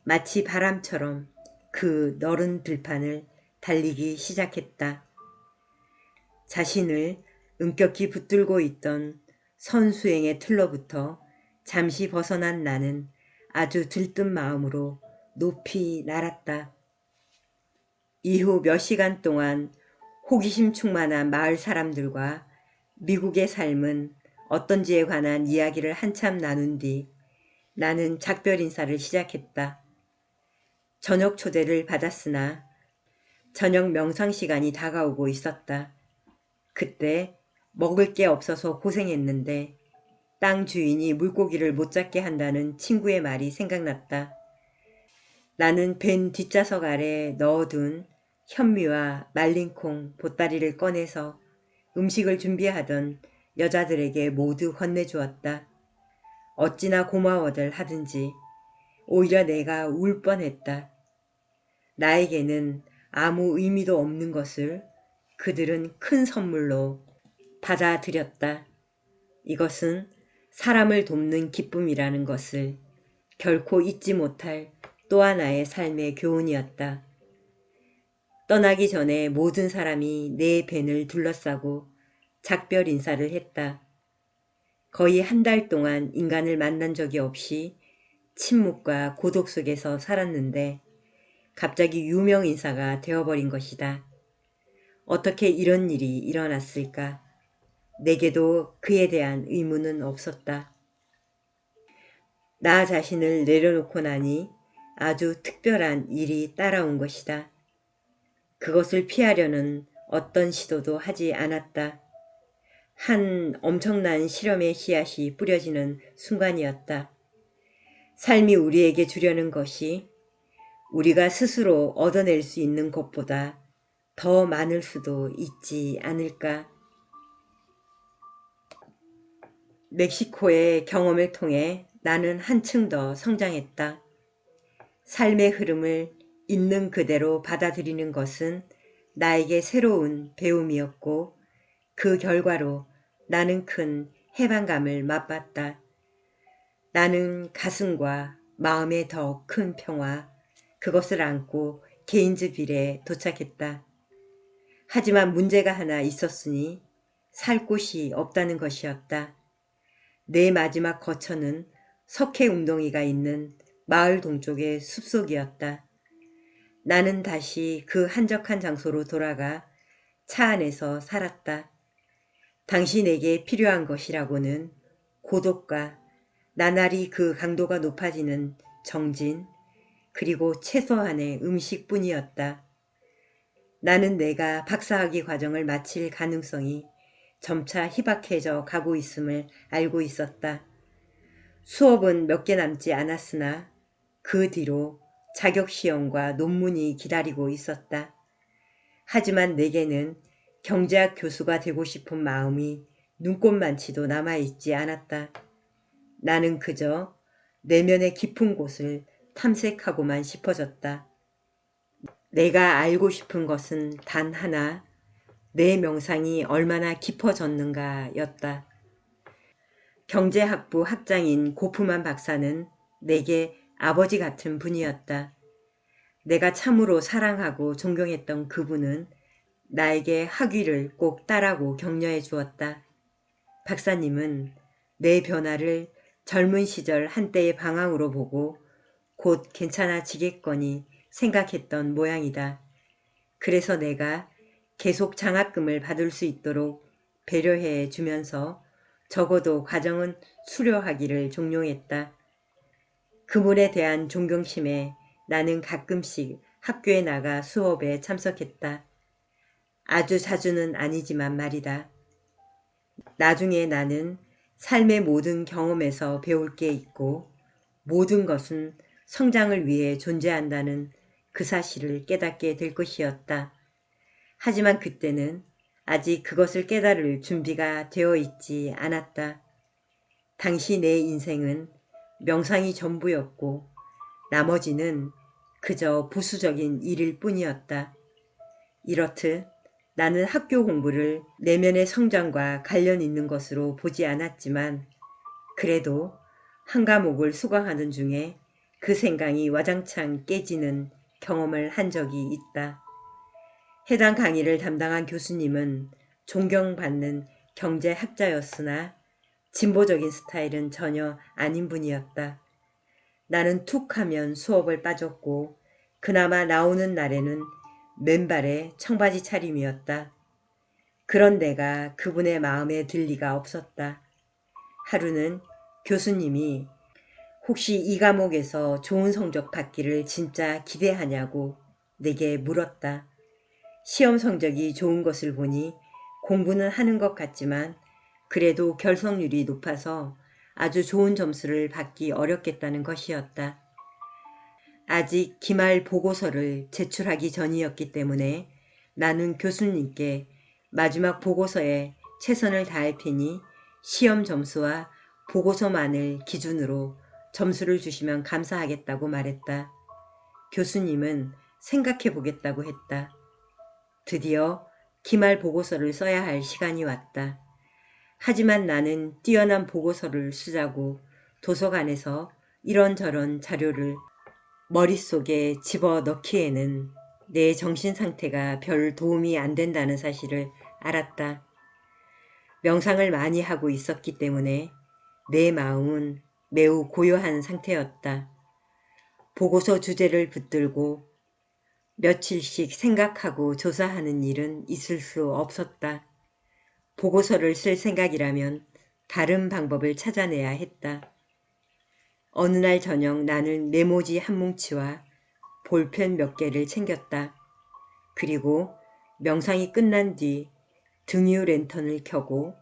A: 마치 바람처럼 그 너른 들판을 달리기 시작했다. 자신을 엄격히 붙들고 있던 선수행의 틀로부터 잠시 벗어난 나는 아주 들뜬 마음으로 높이 날았다. 이후 몇 시간 동안 호기심 충만한 마을 사람들과 미국의 삶은 어떤지에 관한 이야기를 한참 나눈 뒤 나는 작별 인사를 시작했다. 저녁 초대를 받았으나 저녁 명상 시간이 다가오고 있었다. 그때 먹을 게 없어서 고생했는데 땅 주인이 물고기를 못 잡게 한다는 친구의 말이 생각났다. 나는 밴 뒷좌석 아래 넣어둔 현미와 말린 콩, 보따리를 꺼내서 음식을 준비하던 여자들에게 모두 건네주었다. 어찌나 고마워들 하든지 오히려 내가 울 뻔했다. 나에게는 아무 의미도 없는 것을 그들은 큰 선물로 받아들였다. 이것은 사람을 돕는 기쁨이라는 것을 결코 잊지 못할 또 하나의 삶의 교훈이었다. 떠나기 전에 모든 사람이 내 밴을 둘러싸고 작별 인사를 했다. 거의 한 달 동안 인간을 만난 적이 없이 침묵과 고독 속에서 살았는데 갑자기 유명 인사가 되어버린 것이다. 어떻게 이런 일이 일어났을까? 내게도 그에 대한 의문은 없었다. 나 자신을 내려놓고 나니 아주 특별한 일이 따라온 것이다. 그것을 피하려는 어떤 시도도 하지 않았다. 한 엄청난 실험의 씨앗이 뿌려지는 순간이었다. 삶이 우리에게 주려는 것이 우리가 스스로 얻어낼 수 있는 것보다 더 많을 수도 있지 않을까. 멕시코의 경험을 통해 나는 한층 더 성장했다. 삶의 흐름을 있는 그대로 받아들이는 것은 나에게 새로운 배움이었고 그 결과로 나는 큰 해방감을 맛봤다. 나는 가슴과 마음의 더 큰 평화, 그것을 안고 게인즈빌에 도착했다. 하지만 문제가 하나 있었으니 살 곳이 없다는 것이었다. 내 마지막 거처는 석회 웅덩이가 있는 마을 동쪽의 숲속이었다. 나는 다시 그 한적한 장소로 돌아가 차 안에서 살았다. 당신에게 필요한 것이라고는 고독과 나날이 그 강도가 높아지는 정진, 그리고 최소한의 음식뿐이었다. 나는 내가 박사학위 과정을 마칠 가능성이 점차 희박해져 가고 있음을 알고 있었다. 수업은 몇 개 남지 않았으나 그 뒤로 자격시험과 논문이 기다리고 있었다. 하지만 내게는 경제학 교수가 되고 싶은 마음이 눈꼽만치도 남아있지 않았다. 나는 그저 내면의 깊은 곳을 탐색하고만 싶어졌다. 내가 알고 싶은 것은 단 하나, 내 명상이 얼마나 깊어졌는가 였다. 경제학부 학장인 고프만 박사는 내게 아버지 같은 분이었다. 내가 참으로 사랑하고 존경했던 그분은 나에게 학위를 꼭 따라고 격려해 주었다. 박사님은 내 변화를 젊은 시절 한때의 방황으로 보고 곧 괜찮아지겠거니 생각했던 모양이다. 그래서 내가 계속 장학금을 받을 수 있도록 배려해 주면서 적어도 과정은 수료하기를 종용했다. 그분에 대한 존경심에 나는 가끔씩 학교에 나가 수업에 참석했다. 아주 자주는 아니지만 말이다. 나중에 나는 삶의 모든 경험에서 배울 게 있고 모든 것은 성장을 위해 존재한다는 그 사실을 깨닫게 될 것이었다. 하지만 그때는 아직 그것을 깨달을 준비가 되어 있지 않았다. 당시 내 인생은 명상이 전부였고 나머지는 그저 부수적인 일일 뿐이었다. 이렇듯 나는 학교 공부를 내면의 성장과 관련 있는 것으로 보지 않았지만 그래도 한 과목을 수강하는 중에 그 생각이 와장창 깨지는 경험을 한 적이 있다. 해당 강의를 담당한 교수님은 존경받는 경제학자였으나 진보적인 스타일은 전혀 아닌 분이었다. 나는 툭 하면 수업을 빠졌고 그나마 나오는 날에는 맨발의 청바지 차림이었다. 그런 내가 그분의 마음에 들 리가 없었다. 하루는 교수님이 혹시 이 과목에서 좋은 성적 받기를 진짜 기대하냐고 내게 물었다. 시험 성적이 좋은 것을 보니 공부는 하는 것 같지만 그래도 결석률이 높아서 아주 좋은 점수를 받기 어렵겠다는 것이었다. 아직 기말 보고서를 제출하기 전이었기 때문에 나는 교수님께 마지막 보고서에 최선을 다할 테니 시험 점수와 보고서만을 기준으로 점수를 주시면 감사하겠다고 말했다. 교수님은 생각해 보겠다고 했다. 드디어 기말 보고서를 써야 할 시간이 왔다. 하지만 나는 뛰어난 보고서를 쓰자고 도서관에서 이런저런 자료를 머릿속에 집어넣기에는 내 정신 상태가 별 도움이 안 된다는 사실을 알았다. 명상을 많이 하고 있었기 때문에 내 마음은 매우 고요한 상태였다. 보고서 주제를 붙들고 며칠씩 생각하고 조사하는 일은 있을 수 없었다. 보고서를 쓸 생각이라면 다른 방법을 찾아내야 했다. 어느 날 저녁 나는 메모지 한 뭉치와 볼펜 몇 개를 챙겼다. 그리고 명상이 끝난 뒤 등유 랜턴을 켜고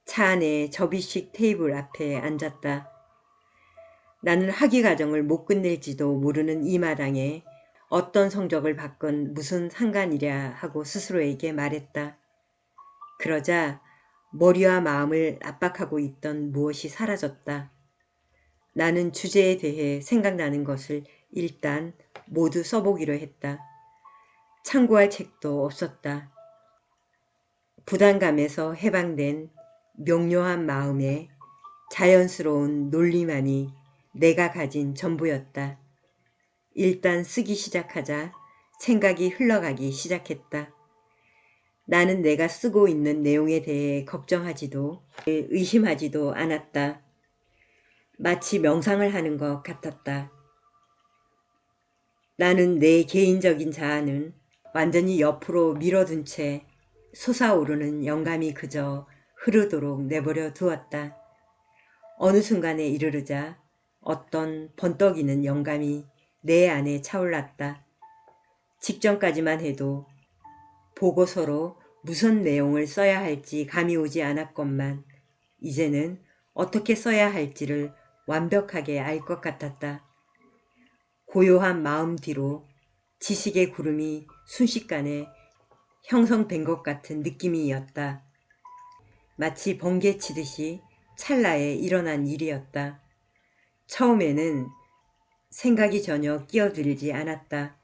A: 차 안에 접이식 테이블 앞에 앉았다. 나는 학위 과정을 못 끝낼지도 모르는 이 마당에 어떤 성적을 받건 무슨 상관이랴 하고 스스로에게 말했다. 그러자 머리와 마음을 압박하고 있던 무엇이 사라졌다. 나는 주제에 대해 생각나는 것을 일단 모두 써보기로 했다. 참고할 책도 없었다. 부담감에서 해방된 명료한 마음에 자연스러운 논리만이 내가 가진 전부였다. 일단 쓰기 시작하자 생각이 흘러가기 시작했다. 나는 내가 쓰고 있는 내용에 대해 걱정하지도 의심하지도 않았다. 마치 명상을 하는 것 같았다. 나는 내 개인적인 자아는 완전히 옆으로 밀어둔 채 솟아오르는 영감이 그저 흐르도록 내버려 두었다. 어느 순간에 이르르자 어떤 번떡이는 영감이 내 안에 차올랐다. 직전까지만 해도 보고서로 무슨 내용을 써야 할지 감이 오지 않았건만 이제는 어떻게 써야 할지를 완벽하게 알 것 같았다. 고요한 마음 뒤로 지식의 구름이 순식간에 형성된 것 같은 느낌이었다. 마치 번개치듯이 찰나에 일어난 일이었다. 처음에는 생각이 전혀 끼어들지 않았다.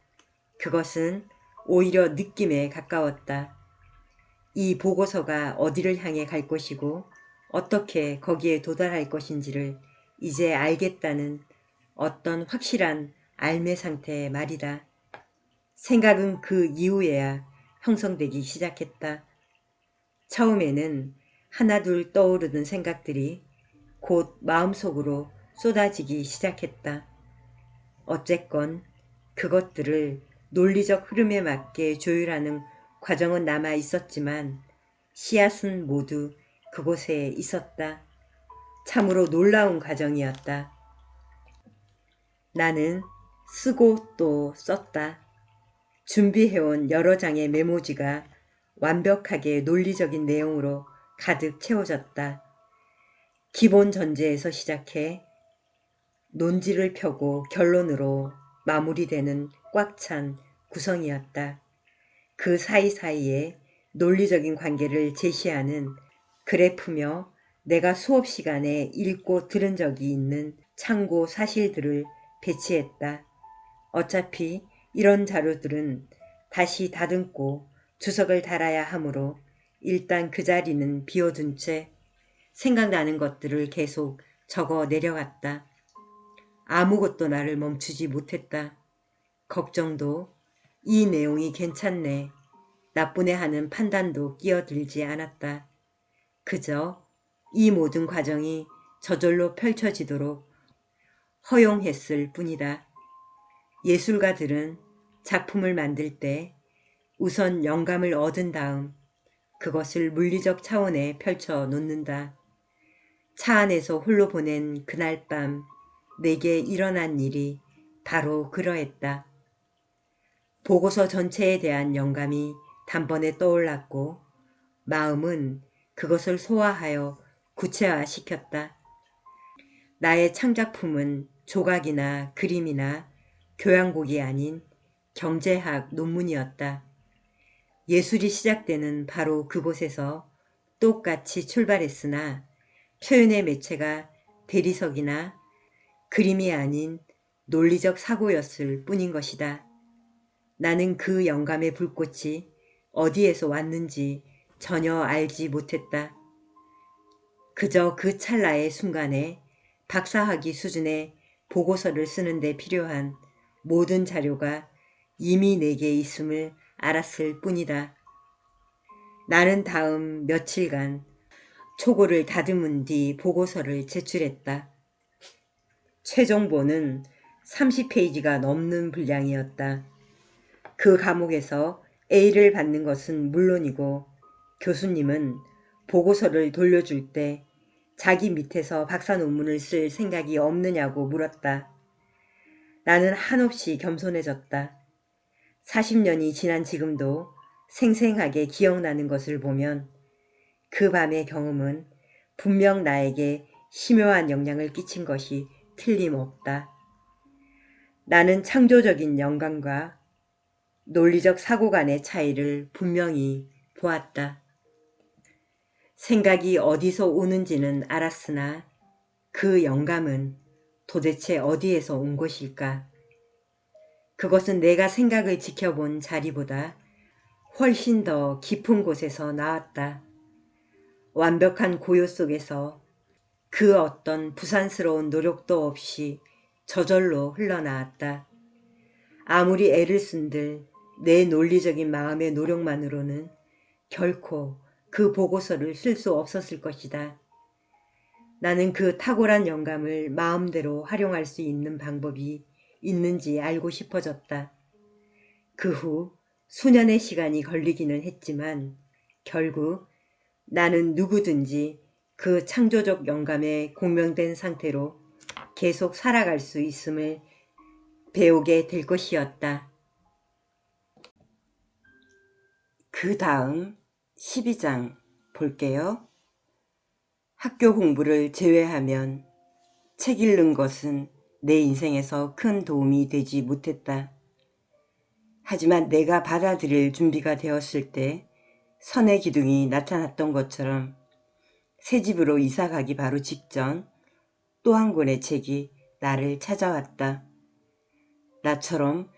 A: 그것은 오히려 느낌에 가까웠다. 이 보고서가 어디를 향해 갈 것이고 어떻게 거기에 도달할 것인지를 이제 알겠다는 어떤 확실한 알매 상태의 말이다. 생각은 그 이후에야 형성되기 시작했다. 처음에는 하나둘 떠오르던 생각들이 곧 마음속으로 쏟아지기 시작했다. 어쨌건 그것들을 논리적 흐름에 맞게 조율하는 과정은 남아 있었지만 씨앗은 모두 그곳에 있었다. 참으로 놀라운 과정이었다. 나는 쓰고 또 썼다. 준비해온 여러 장의 메모지가 완벽하게 논리적인 내용으로 가득 채워졌다. 기본 전제에서 시작해 논지를 펴고 결론으로 마무리되는 꽉 찬 구성이었다. 그 사이사이에 논리적인 관계를 제시하는 그래프며 내가 수업 시간에 읽고 들은 적이 있는 참고 사실들을 배치했다. 어차피 이런 자료들은 다시 다듬고 주석을 달아야 하므로 일단 그 자리는 비워둔 채 생각나는 것들을 계속 적어 내려갔다. 아무것도 나를 멈추지 못했다. 걱정도 이 내용이 괜찮네, 나쁘네 하는 판단도 끼어들지 않았다. 그저 이 모든 과정이 저절로 펼쳐지도록 허용했을 뿐이다. 예술가들은 작품을 만들 때 우선 영감을 얻은 다음 그것을 물리적 차원에 펼쳐 놓는다. 차 안에서 홀로 보낸 그날 밤 내게 일어난 일이 바로 그러했다. 보고서 전체에 대한 영감이 단번에 떠올랐고 마음은 그것을 소화하여 구체화시켰다. 나의 창작품은 조각이나 그림이나 교양곡이 아닌 경제학 논문이었다. 예술이 시작되는 바로 그곳에서 똑같이 출발했으나 표현의 매체가 대리석이나 그림이 아닌 논리적 사고였을 뿐인 것이다. 나는 그 영감의 불꽃이 어디에서 왔는지 전혀 알지 못했다. 그저 그 찰나의 순간에 박사학위 수준의 보고서를 쓰는데 필요한 모든 자료가 이미 내게 있음을 알았을 뿐이다. 나는 다음 며칠간 초고를 다듬은 뒤 보고서를 제출했다. 최종본은 30페이지가 넘는 분량이었다. 그 과목에서 A를 받는 것은 물론이고 교수님은 보고서를 돌려줄 때 자기 밑에서 박사 논문을 쓸 생각이 없느냐고 물었다. 나는 한없이 겸손해졌다. 40년이 지난 지금도 생생하게 기억나는 것을 보면 그 밤의 경험은 분명 나에게 심오한 영향을 끼친 것이 틀림없다. 나는 창조적인 영감과 논리적 사고 간의 차이를 분명히 보았다. 생각이 어디서 오는지는 알았으나 그 영감은 도대체 어디에서 온 것일까? 그것은 내가 생각을 지켜본 자리보다 훨씬 더 깊은 곳에서 나왔다. 완벽한 고요 속에서 그 어떤 부산스러운 노력도 없이 저절로 흘러나왔다. 아무리 애를 쓴들 내 논리적인 마음의 노력만으로는 결코 그 보고서를 쓸 수 없었을 것이다. 나는 그 탁월한 영감을 마음대로 활용할 수 있는 방법이 있는지 알고 싶어졌다. 그 후 수년의 시간이 걸리기는 했지만 결국 나는 누구든지 그 창조적 영감에 공명된 상태로 계속 살아갈 수 있음을 배우게 될 것이었다. 그 다음 12장 볼게요. 학교 공부를 제외하면 책 읽는 것은 내 인생에서 큰 도움이 되지 못했다. 하지만 내가 받아들일 준비가 되었을 때 선의 기둥이 나타났던 것처럼 새 집으로 이사 가기 바로 직전 또 한 권의 책이 나를 찾아왔다. 나처럼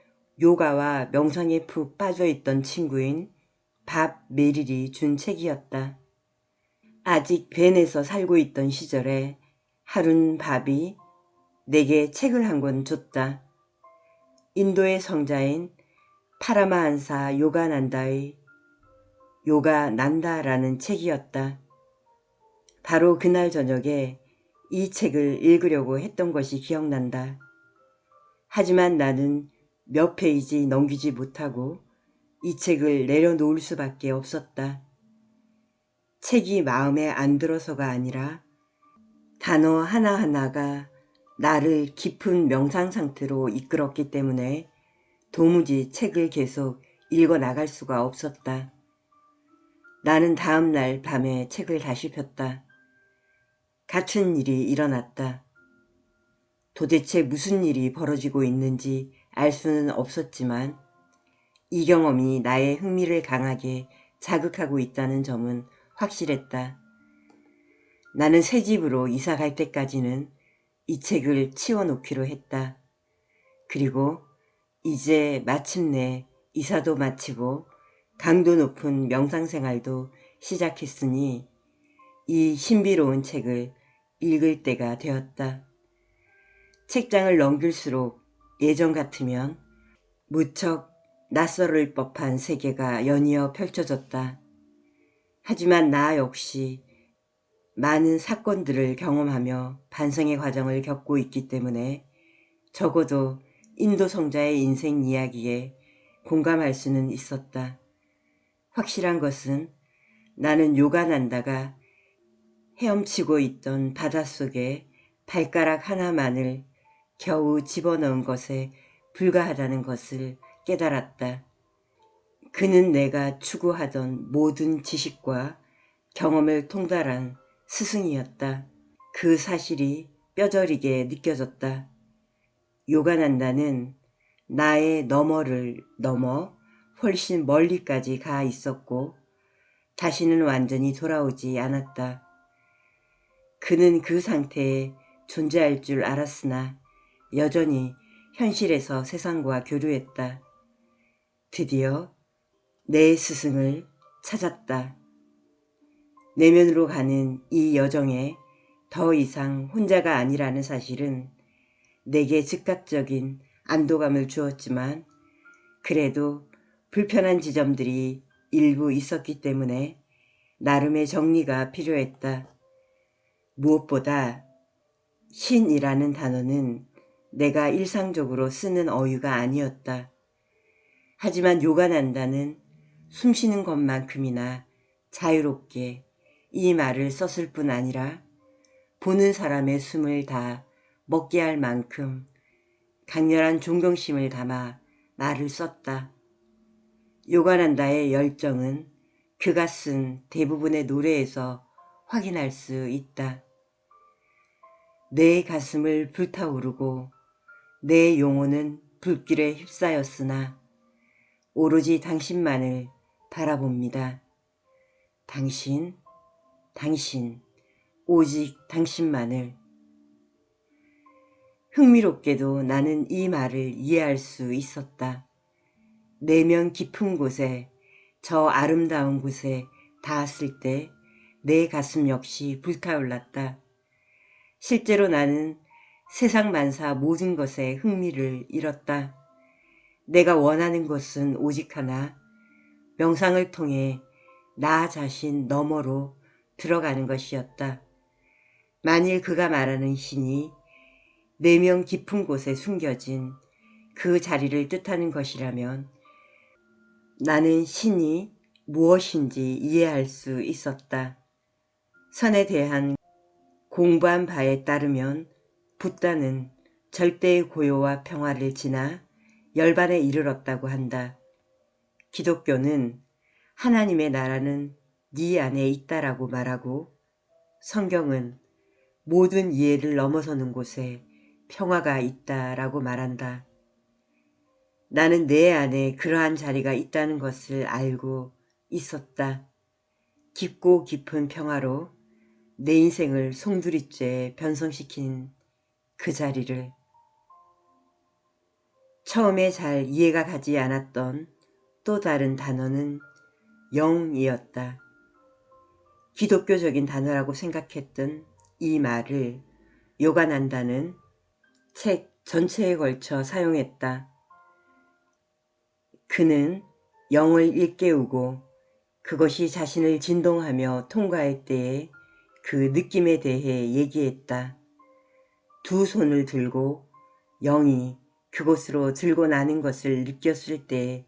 A: 요가와 명상에 푹 빠져있던 친구인 밥 메릴이 준 책이었다. 아직 벤에서 살고 있던 시절에 하룬 밥이 내게 책을 한 권 줬다. 인도의 성자인 파라마한사 요가난다의 요가난다라는 책이었다. 바로 그날 저녁에 이 책을 읽으려고 했던 것이 기억난다. 하지만 나는 몇 페이지 넘기지 못하고 이 책을 내려놓을 수밖에 없었다. 책이 마음에 안 들어서가 아니라 단어 하나하나가 나를 깊은 명상 상태로 이끌었기 때문에 도무지 책을 계속 읽어나갈 수가 없었다. 나는 다음날 밤에 책을 다시 폈다. 같은 일이 일어났다. 도대체 무슨 일이 벌어지고 있는지 알 수는 없었지만 이 경험이 나의 흥미를 강하게 자극하고 있다는 점은 확실했다. 나는 새 집으로 이사 갈 때까지는 이 책을 치워놓기로 했다. 그리고 이제 마침내 이사도 마치고 강도 높은 명상생활도 시작했으니 이 신비로운 책을 읽을 때가 되었다. 책장을 넘길수록 예전 같으면 무척 낯설을 법한 세계가 연이어 펼쳐졌다. 하지만 나 역시 많은 사건들을 경험하며 반성의 과정을 겪고 있기 때문에 적어도 인도 성자의 인생 이야기에 공감할 수는 있었다. 확실한 것은 나는 요가난다가 헤엄치고 있던 바닷속에 발가락 하나만을 겨우 집어넣은 것에 불과하다는 것을 깨달았다. 그는 내가 추구하던 모든 지식과 경험을 통달한 스승이었다. 그 사실이 뼈저리게 느껴졌다. 요가난다는 나의 너머를 넘어 훨씬 멀리까지 가 있었고 다시는 완전히 돌아오지 않았다. 그는 그 상태에 존재할 줄 알았으나 여전히 현실에서 세상과 교류했다. 드디어 내 스승을 찾았다. 내면으로 가는 이 여정에 더 이상 혼자가 아니라는 사실은 내게 즉각적인 안도감을 주었지만 그래도 불편한 지점들이 일부 있었기 때문에 나름의 정리가 필요했다. 무엇보다 신이라는 단어는 내가 일상적으로 쓰는 어휘가 아니었다. 하지만 요가난다는 숨쉬는 것만큼이나 자유롭게 이 말을 썼을 뿐 아니라 보는 사람의 숨을 다 먹게 할 만큼 강렬한 존경심을 담아 말을 썼다. 요가난다의 열정은 그가 쓴 대부분의 노래에서 확인할 수 있다. 내 가슴을 불타오르고 내 영혼은 불길에 휩싸였으나 오로지 당신만을 바라봅니다. 당신, 오직 당신만을. 흥미롭게도 나는 이 말을 이해할 수 있었다. 내면 깊은 곳에, 저 아름다운 곳에 닿았을 때 내 가슴 역시 불타올랐다. 실제로 나는 세상 만사 모든 것에 흥미를 잃었다. 내가 원하는 것은 오직 하나, 명상을 통해 나 자신 너머로 들어가는 것이었다. 만일 그가 말하는 신이 내면 깊은 곳에 숨겨진 그 자리를 뜻하는 것이라면 나는 신이 무엇인지 이해할 수 있었다. 선에 대한 공부한 바에 따르면 붓다는 절대의 고요와 평화를 지나 열반에 이르렀다고 한다. 기독교는 하나님의 나라는 네 안에 있다라고 말하고 성경은 모든 이해를 넘어서는 곳에 평화가 있다라고 말한다. 나는 내 안에 그러한 자리가 있다는 것을 알고 있었다. 깊고 깊은 평화로 내 인생을 송두리째 변성시킨 그 자리를. 처음에 잘 이해가 가지 않았던 또 다른 단어는 영이었다. 기독교적인 단어라고 생각했던 이 말을 요가난다는 책 전체에 걸쳐 사용했다. 그는 영을 일깨우고 그것이 자신을 진동하며 통과할 때의 그 느낌에 대해 얘기했다. 두 손을 들고 영이 그곳으로 들고 나는 것을 느꼈을 때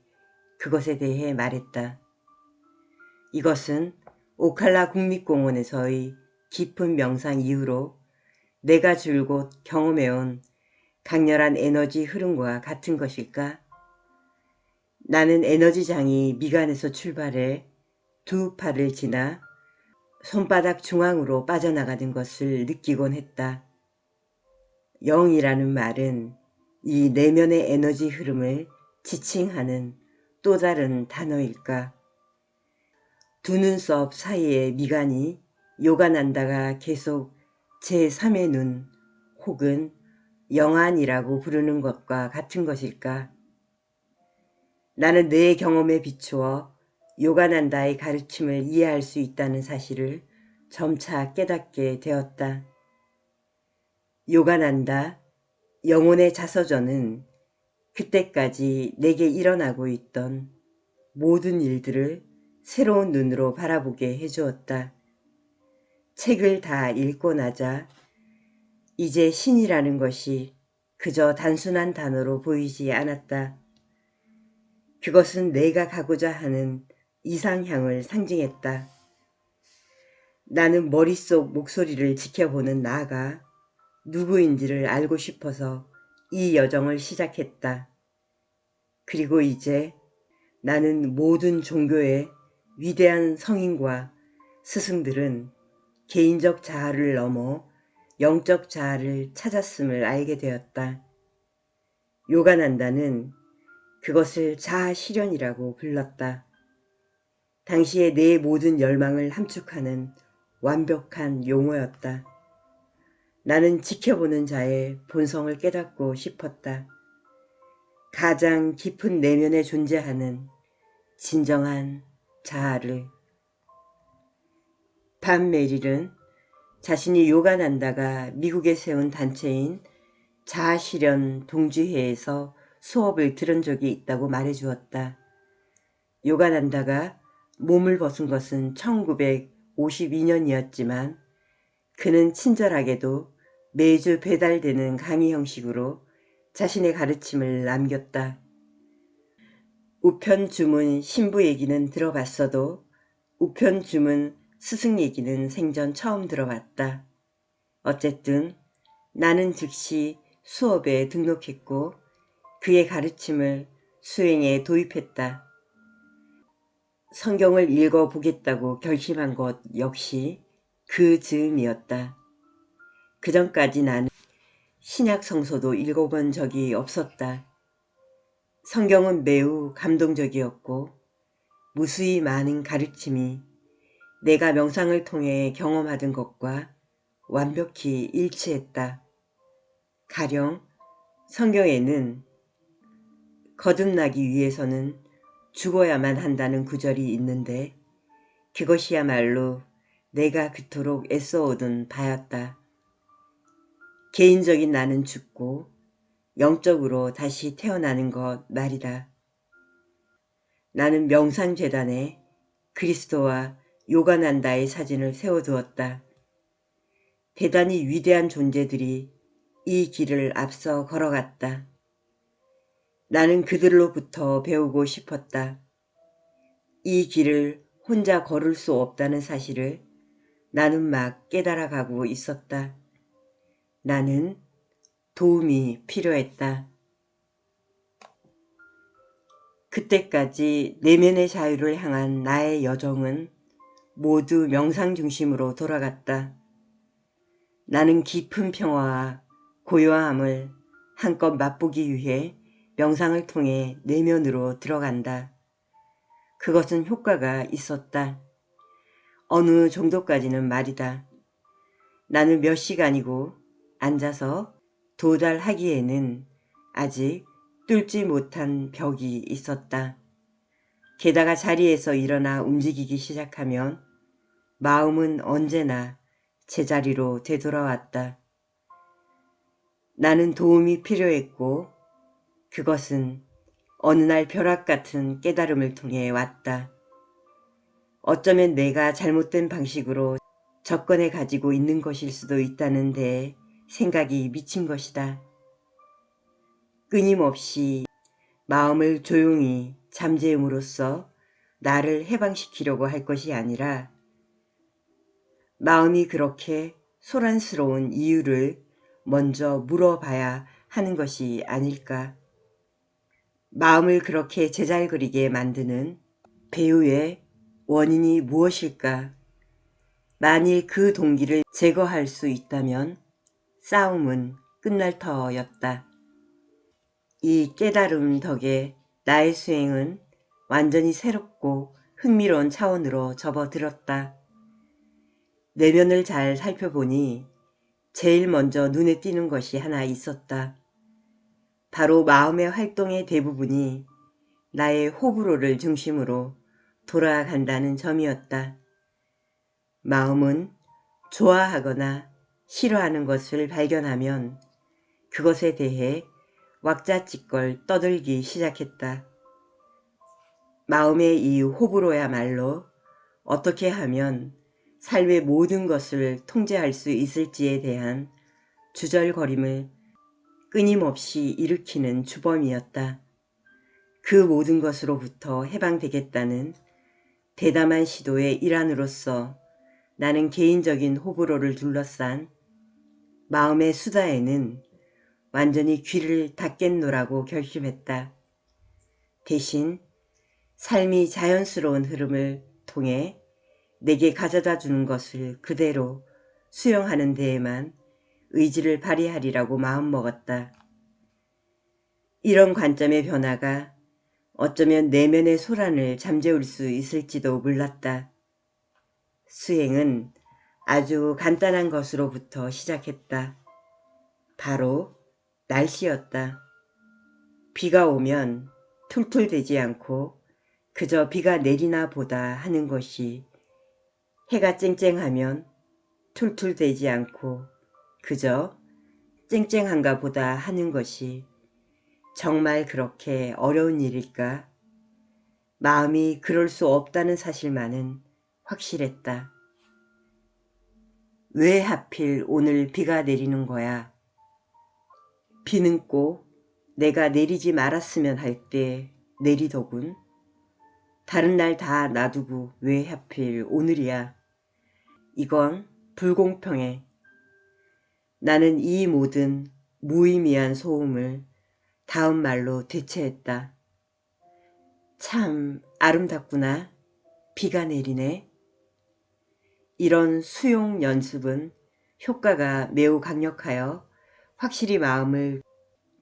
A: 그것에 대해 말했다. 이것은 오칼라 국립공원에서의 깊은 명상 이후로 내가 줄곧 경험해온 강렬한 에너지 흐름과 같은 것일까? 나는 에너지장이 미간에서 출발해 두 팔을 지나 손바닥 중앙으로 빠져나가는 것을 느끼곤 했다. 영이라는 말은 이 내면의 에너지 흐름을 지칭하는 또 다른 단어일까? 두 눈썹 사이의 미간이 요가난다가 계속 제3의 눈 혹은 영안이라고 부르는 것과 같은 것일까? 나는 내 경험에 비추어 요가난다의 가르침을 이해할 수 있다는 사실을 점차 깨닫게 되었다. 요가난다, 영혼의 자서전은 그때까지 내게 일어나고 있던 모든 일들을 새로운 눈으로 바라보게 해주었다. 책을 다 읽고 나자 이제 신이라는 것이 그저 단순한 단어로 보이지 않았다. 그것은 내가 가고자 하는 이상향을 상징했다. 나는 머릿속 목소리를 지켜보는 나가 누구인지를 알고 싶어서 이 여정을 시작했다. 그리고 이제 나는 모든 종교의 위대한 성인과 스승들은 개인적 자아를 넘어 영적 자아를 찾았음을 알게 되었다. 요가난다는 그것을 자아 실현이라고 불렀다. 당시의 내 모든 열망을 함축하는 완벽한 용어였다. 나는 지켜보는 자의 본성을 깨닫고 싶었다. 가장 깊은 내면에 존재하는 진정한 자아를. 반 메릴은 자신이 요가난다가 미국에 세운 단체인 자아실현 동지회에서 수업을 들은 적이 있다고 말해주었다. 요가난다가 몸을 벗은 것은 1952년이었지만 그는 친절하게도 매주 배달되는 강의 형식으로 자신의 가르침을 남겼다. 우편 주문 신부 얘기는 들어봤어도 우편 주문 스승 얘기는 생전 처음 들어봤다. 어쨌든 나는 즉시 수업에 등록했고 그의 가르침을 수행에 도입했다. 성경을 읽어보겠다고 결심한 것 역시 그 즈음이었다. 그전까지 나는 신약 성서도 읽어본 적이 없었다. 성경은 매우 감동적이었고 무수히 많은 가르침이 내가 명상을 통해 경험하던 것과 완벽히 일치했다. 가령 성경에는 거듭나기 위해서는 죽어야만 한다는 구절이 있는데 그것이야말로 내가 그토록 애써오던 바였다. 개인적인 나는 죽고 영적으로 다시 태어나는 것 말이다. 나는 명상재단에 그리스도와 요가난다의 사진을 세워두었다. 대단히 위대한 존재들이 이 길을 앞서 걸어갔다. 나는 그들로부터 배우고 싶었다. 이 길을 혼자 걸을 수 없다는 사실을 나는 막 깨달아가고 있었다. 나는 도움이 필요했다. 그때까지 내면의 자유를 향한 나의 여정은 모두 명상 중심으로 돌아갔다. 나는 깊은 평화와 고요함을 한껏 맛보기 위해 명상을 통해 내면으로 들어간다. 그것은 효과가 있었다. 어느 정도까지는 말이다. 나는 몇 시간이고 앉아서 도달하기에는 아직 뚫지 못한 벽이 있었다. 게다가 자리에서 일어나 움직이기 시작하면 마음은 언제나 제자리로 되돌아왔다. 나는 도움이 필요했고 그것은 어느 날 벼락 같은 깨달음을 통해 왔다. 어쩌면 내가 잘못된 방식으로 접근해 가지고 있는 것일 수도 있다는 데 생각이 미친 것이다. 끊임없이 마음을 조용히 잠재움으로써 나를 해방시키려고 할 것이 아니라 마음이 그렇게 소란스러운 이유를 먼저 물어봐야 하는 것이 아닐까. 마음을 그렇게 제잘거리게 만드는 배우의 원인이 무엇일까? 만일 그 동기를 제거할 수 있다면 싸움은 끝날 터였다. 이 깨달음 덕에 나의 수행은 완전히 새롭고 흥미로운 차원으로 접어들었다. 내면을 잘 살펴보니 제일 먼저 눈에 띄는 것이 하나 있었다. 바로 마음의 활동의 대부분이 나의 호불호를 중심으로 돌아간다는 점이었다. 마음은 좋아하거나 싫어하는 것을 발견하면 그것에 대해 왁자지껄 떠들기 시작했다. 마음의 이 호불호야말로 어떻게 하면 삶의 모든 것을 통제할 수 있을지에 대한 주절거림을 끊임없이 일으키는 주범이었다. 그 모든 것으로부터 해방되겠다는 대담한 시도의 일환으로서 나는 개인적인 호불호를 둘러싼 마음의 수다에는 완전히 귀를 닫겠노라고 결심했다. 대신 삶이 자연스러운 흐름을 통해 내게 가져다 주는 것을 그대로 수용하는 데에만 의지를 발휘하리라고 마음먹었다. 이런 관점의 변화가 어쩌면 내면의 소란을 잠재울 수 있을지도 몰랐다. 수행은 아주 간단한 것으로부터 시작했다. 바로 날씨였다. 비가 오면 툴툴대지 않고 그저 비가 내리나 보다 하는 것이, 해가 쨍쨍하면 툴툴대지 않고 그저 쨍쨍한가 보다 하는 것이 정말 그렇게 어려운 일일까? 마음이 그럴 수 없다는 사실만은 확실했다. 왜 하필 오늘 비가 내리는 거야? 비는 꼭 내가 내리지 말았으면 할 때 내리더군. 다른 날 다 놔두고 왜 하필 오늘이야. 이건 불공평해. 나는 이 모든 무의미한 소음을 다음 말로 대체했다. 참 아름답구나. 비가 내리네. 이런 수용 연습은 효과가 매우 강력하여 확실히 마음을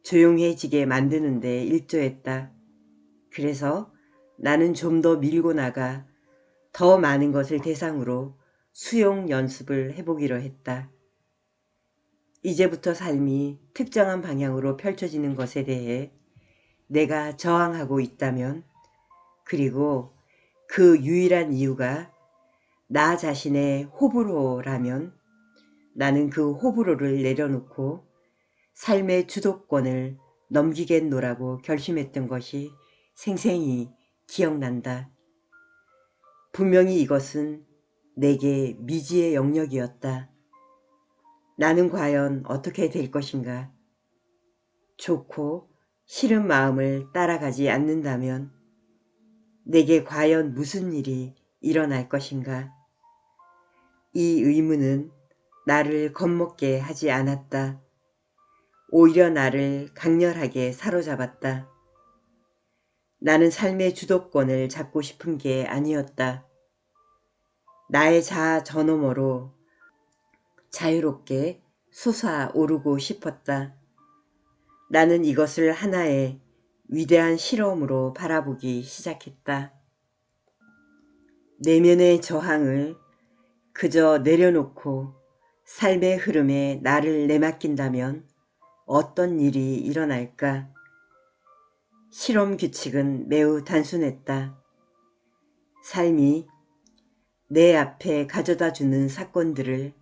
A: 조용해지게 만드는 데 일조했다. 그래서 나는 좀 더 밀고 나가 더 많은 것을 대상으로 수용 연습을 해보기로 했다. 이제부터 삶이 특정한 방향으로 펼쳐지는 것에 대해 내가 저항하고 있다면, 그리고 그 유일한 이유가 나 자신의 호불호라면 나는 그 호불호를 내려놓고 삶의 주도권을 넘기겠노라고 결심했던 것이 생생히 기억난다. 분명히 이것은 내게 미지의 영역이었다. 나는 과연 어떻게 될 것인가? 좋고 싫은 마음을 따라가지 않는다면 내게 과연 무슨 일이 일어날 것인가? 이 의문은 나를 겁먹게 하지 않았다. 오히려 나를 강렬하게 사로잡았다. 나는 삶의 주도권을 잡고 싶은 게 아니었다. 나의 자아 저 너머로 자유롭게 솟아오르고 싶었다. 나는 이것을 하나의 위대한 실험으로 바라보기 시작했다. 내면의 저항을 그저 내려놓고 삶의 흐름에 나를 내맡긴다면 어떤 일이 일어날까? 실험 규칙은 매우 단순했다. 삶이 내 앞에 가져다 주는 사건들을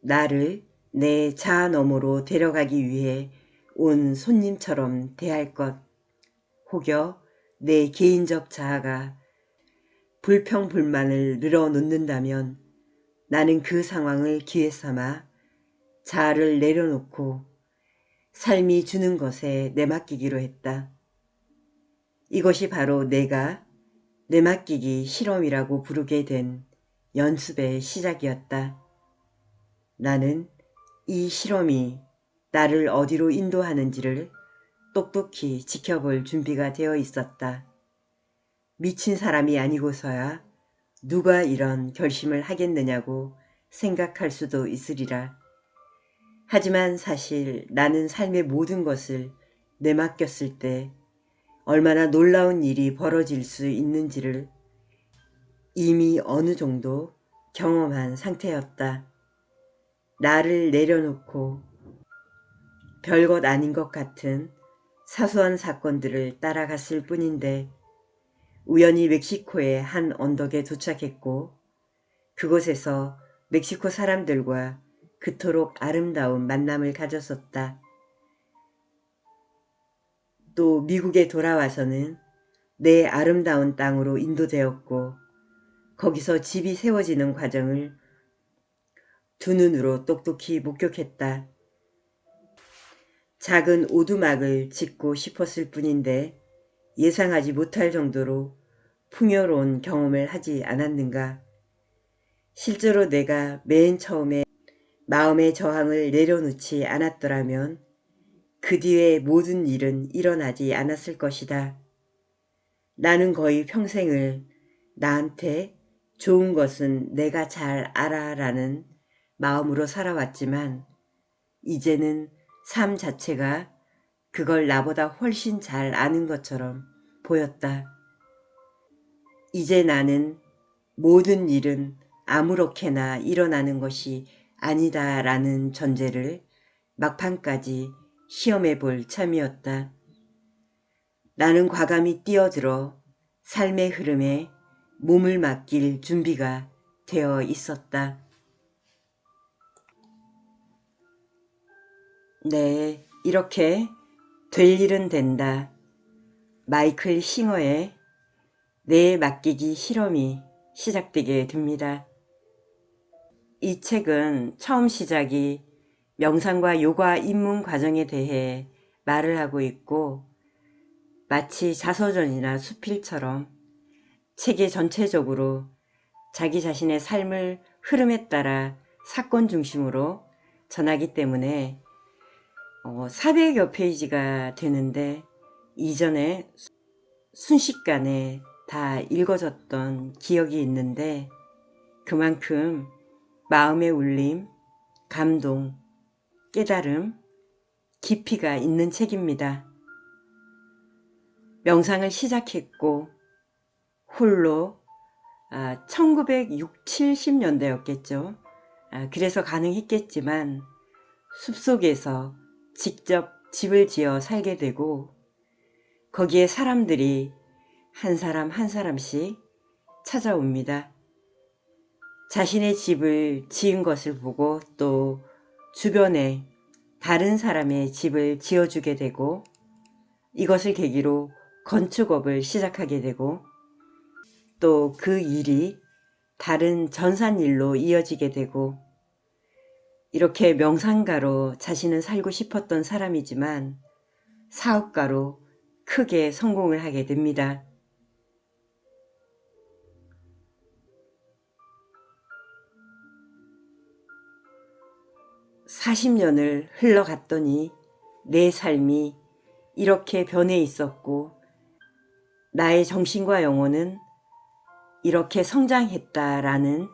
A: 나를 내 자아 너머로 데려가기 위해 온 손님처럼 대할 것, 혹여 내 개인적 자아가 불평불만을 늘어놓는다면 나는 그 상황을 기회 삼아 자아를 내려놓고 삶이 주는 것에 내맡기기로 했다. 이것이 바로 내가 내맡기기 실험이라고 부르게 된 연습의 시작이었다. 나는 이 실험이 나를 어디로 인도하는지를 똑똑히 지켜볼 준비가 되어 있었다. 미친 사람이 아니고서야 누가 이런 결심을 하겠느냐고 생각할 수도 있으리라. 하지만 사실 나는 삶의 모든 것을 내맡겼을 때 얼마나 놀라운 일이 벌어질 수 있는지를 이미 어느 정도 경험한 상태였다. 나를 내려놓고 별것 아닌 것 같은 사소한 사건들을 따라갔을 뿐인데 우연히 멕시코의 한 언덕에 도착했고 그곳에서 멕시코 사람들과 그토록 아름다운 만남을 가졌었다. 또 미국에 돌아와서는 내 아름다운 땅으로 인도되었고 거기서 집이 세워지는 과정을 두 눈으로 똑똑히 목격했다. 작은 오두막을 짓고 싶었을 뿐인데 예상하지 못할 정도로 풍요로운 경험을 하지 않았는가. 실제로 내가 맨 처음에 마음의 저항을 내려놓지 않았더라면 그 뒤에 모든 일은 일어나지 않았을 것이다. 나는 거의 평생을 나한테 좋은 것은 내가 잘 알아 라는 마음으로 살아왔지만 이제는 삶 자체가 그걸 나보다 훨씬 잘 아는 것처럼 보였다. 이제 나는 모든 일은 아무렇게나 일어나는 것이 아니다 라는 전제를 막판까지 시험해 볼 참이었다. 나는 과감히 뛰어들어 삶의 흐름에 몸을 맡길 준비가 되어 있었다. 네, 이렇게 될 일은 된다. 마이클 싱어의 내 맡기기 실험이 시작되게 됩니다. 이 책은 처음 시작이 명상과 요가 입문 과정에 대해 말을 하고 있고 마치 자서전이나 수필처럼 책의 전체적으로 자기 자신의 삶을 흐름에 따라 사건 중심으로 전하기 때문에 400여 페이지가 되는데 이전에 순식간에 다 읽어졌던 기억이 있는데 그만큼 마음의 울림, 감동, 깨달음, 깊이가 있는 책입니다. 명상을 시작했고 홀로 1960, 70년대였겠죠. 그래서 가능했겠지만 숲속에서 직접 집을 지어 살게 되고 거기에 사람들이 한 사람 한 사람씩 찾아옵니다. 자신의 집을 지은 것을 보고 또 주변에 다른 사람의 집을 지어주게 되고 이것을 계기로 건축업을 시작하게 되고 또 그 일이 다른 전산일로 이어지게 되고 이렇게 명상가로 자신은 살고 싶었던 사람이지만 사업가로 크게 성공을 하게 됩니다. (40년을) 흘러갔더니 내 삶이 이렇게 변해 있었고 나의 정신과 영혼은 이렇게 성장했다라는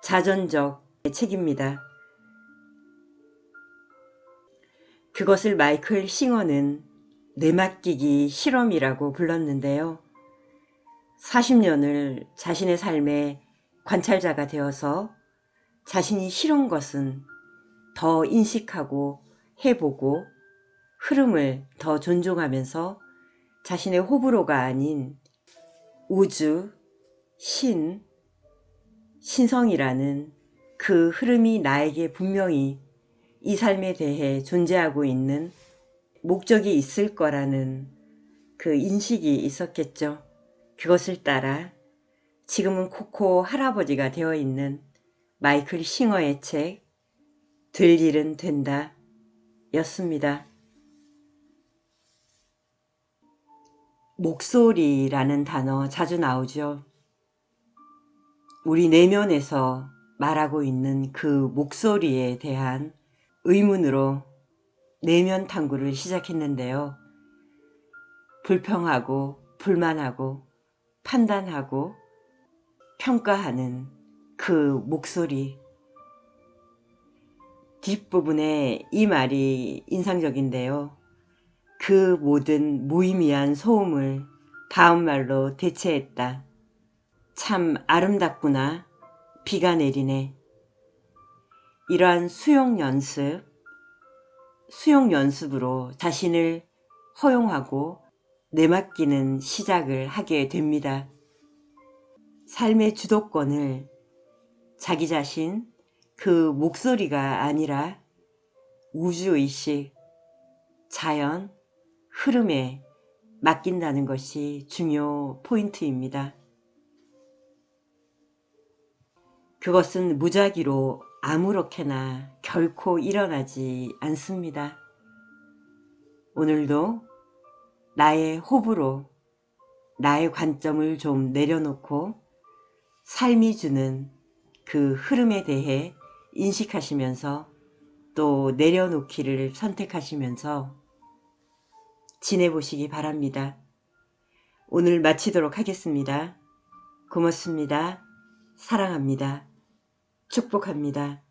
A: 자전적 책입니다. 그것을 마이클 싱어는 내맡기기 실험이라고 불렀는데요. 40년을 자신의 삶의 관찰자가 되어서 자신이 싫은 것은 더 인식하고 해보고 흐름을 더 존중하면서 자신의 호불호가 아닌 우주, 신성이라는 그 흐름이 나에게 분명히 이 삶에 대해 존재하고 있는 목적이 있을 거라는 그 인식이 있었겠죠. 그것을 따라 지금은 코코 할아버지가 되어 있는 마이클 싱어의 책 될 일은 된다 였습니다. 목소리라는 단어 자주 나오죠. 우리 내면에서 말하고 있는 그 목소리에 대한 의문으로 내면 탐구를 시작했는데요. 불평하고 불만하고 판단하고 평가하는 그 목소리, 뒷부분에 이 말이 인상적인데요. 그 모든 무의미한 소음을 다음 말로 대체했다. 참 아름답구나. 비가 내리네. 이러한 수용 연습으로 자신을 허용하고 내맡기는 시작을 하게 됩니다. 삶의 주도권을 자기 자신, 그 목소리가 아니라 우주의식, 자연, 흐름에 맡긴다는 것이 중요 포인트입니다. 그것은 무작위로 아무렇게나 결코 일어나지 않습니다. 오늘도 나의 호불호, 나의 관점을 좀 내려놓고 삶이 주는 그 흐름에 대해 인식하시면서 또 내려놓기를 선택하시면서 지내보시기 바랍니다. 오늘 마치도록 하겠습니다. 고맙습니다. 사랑합니다. 축복합니다.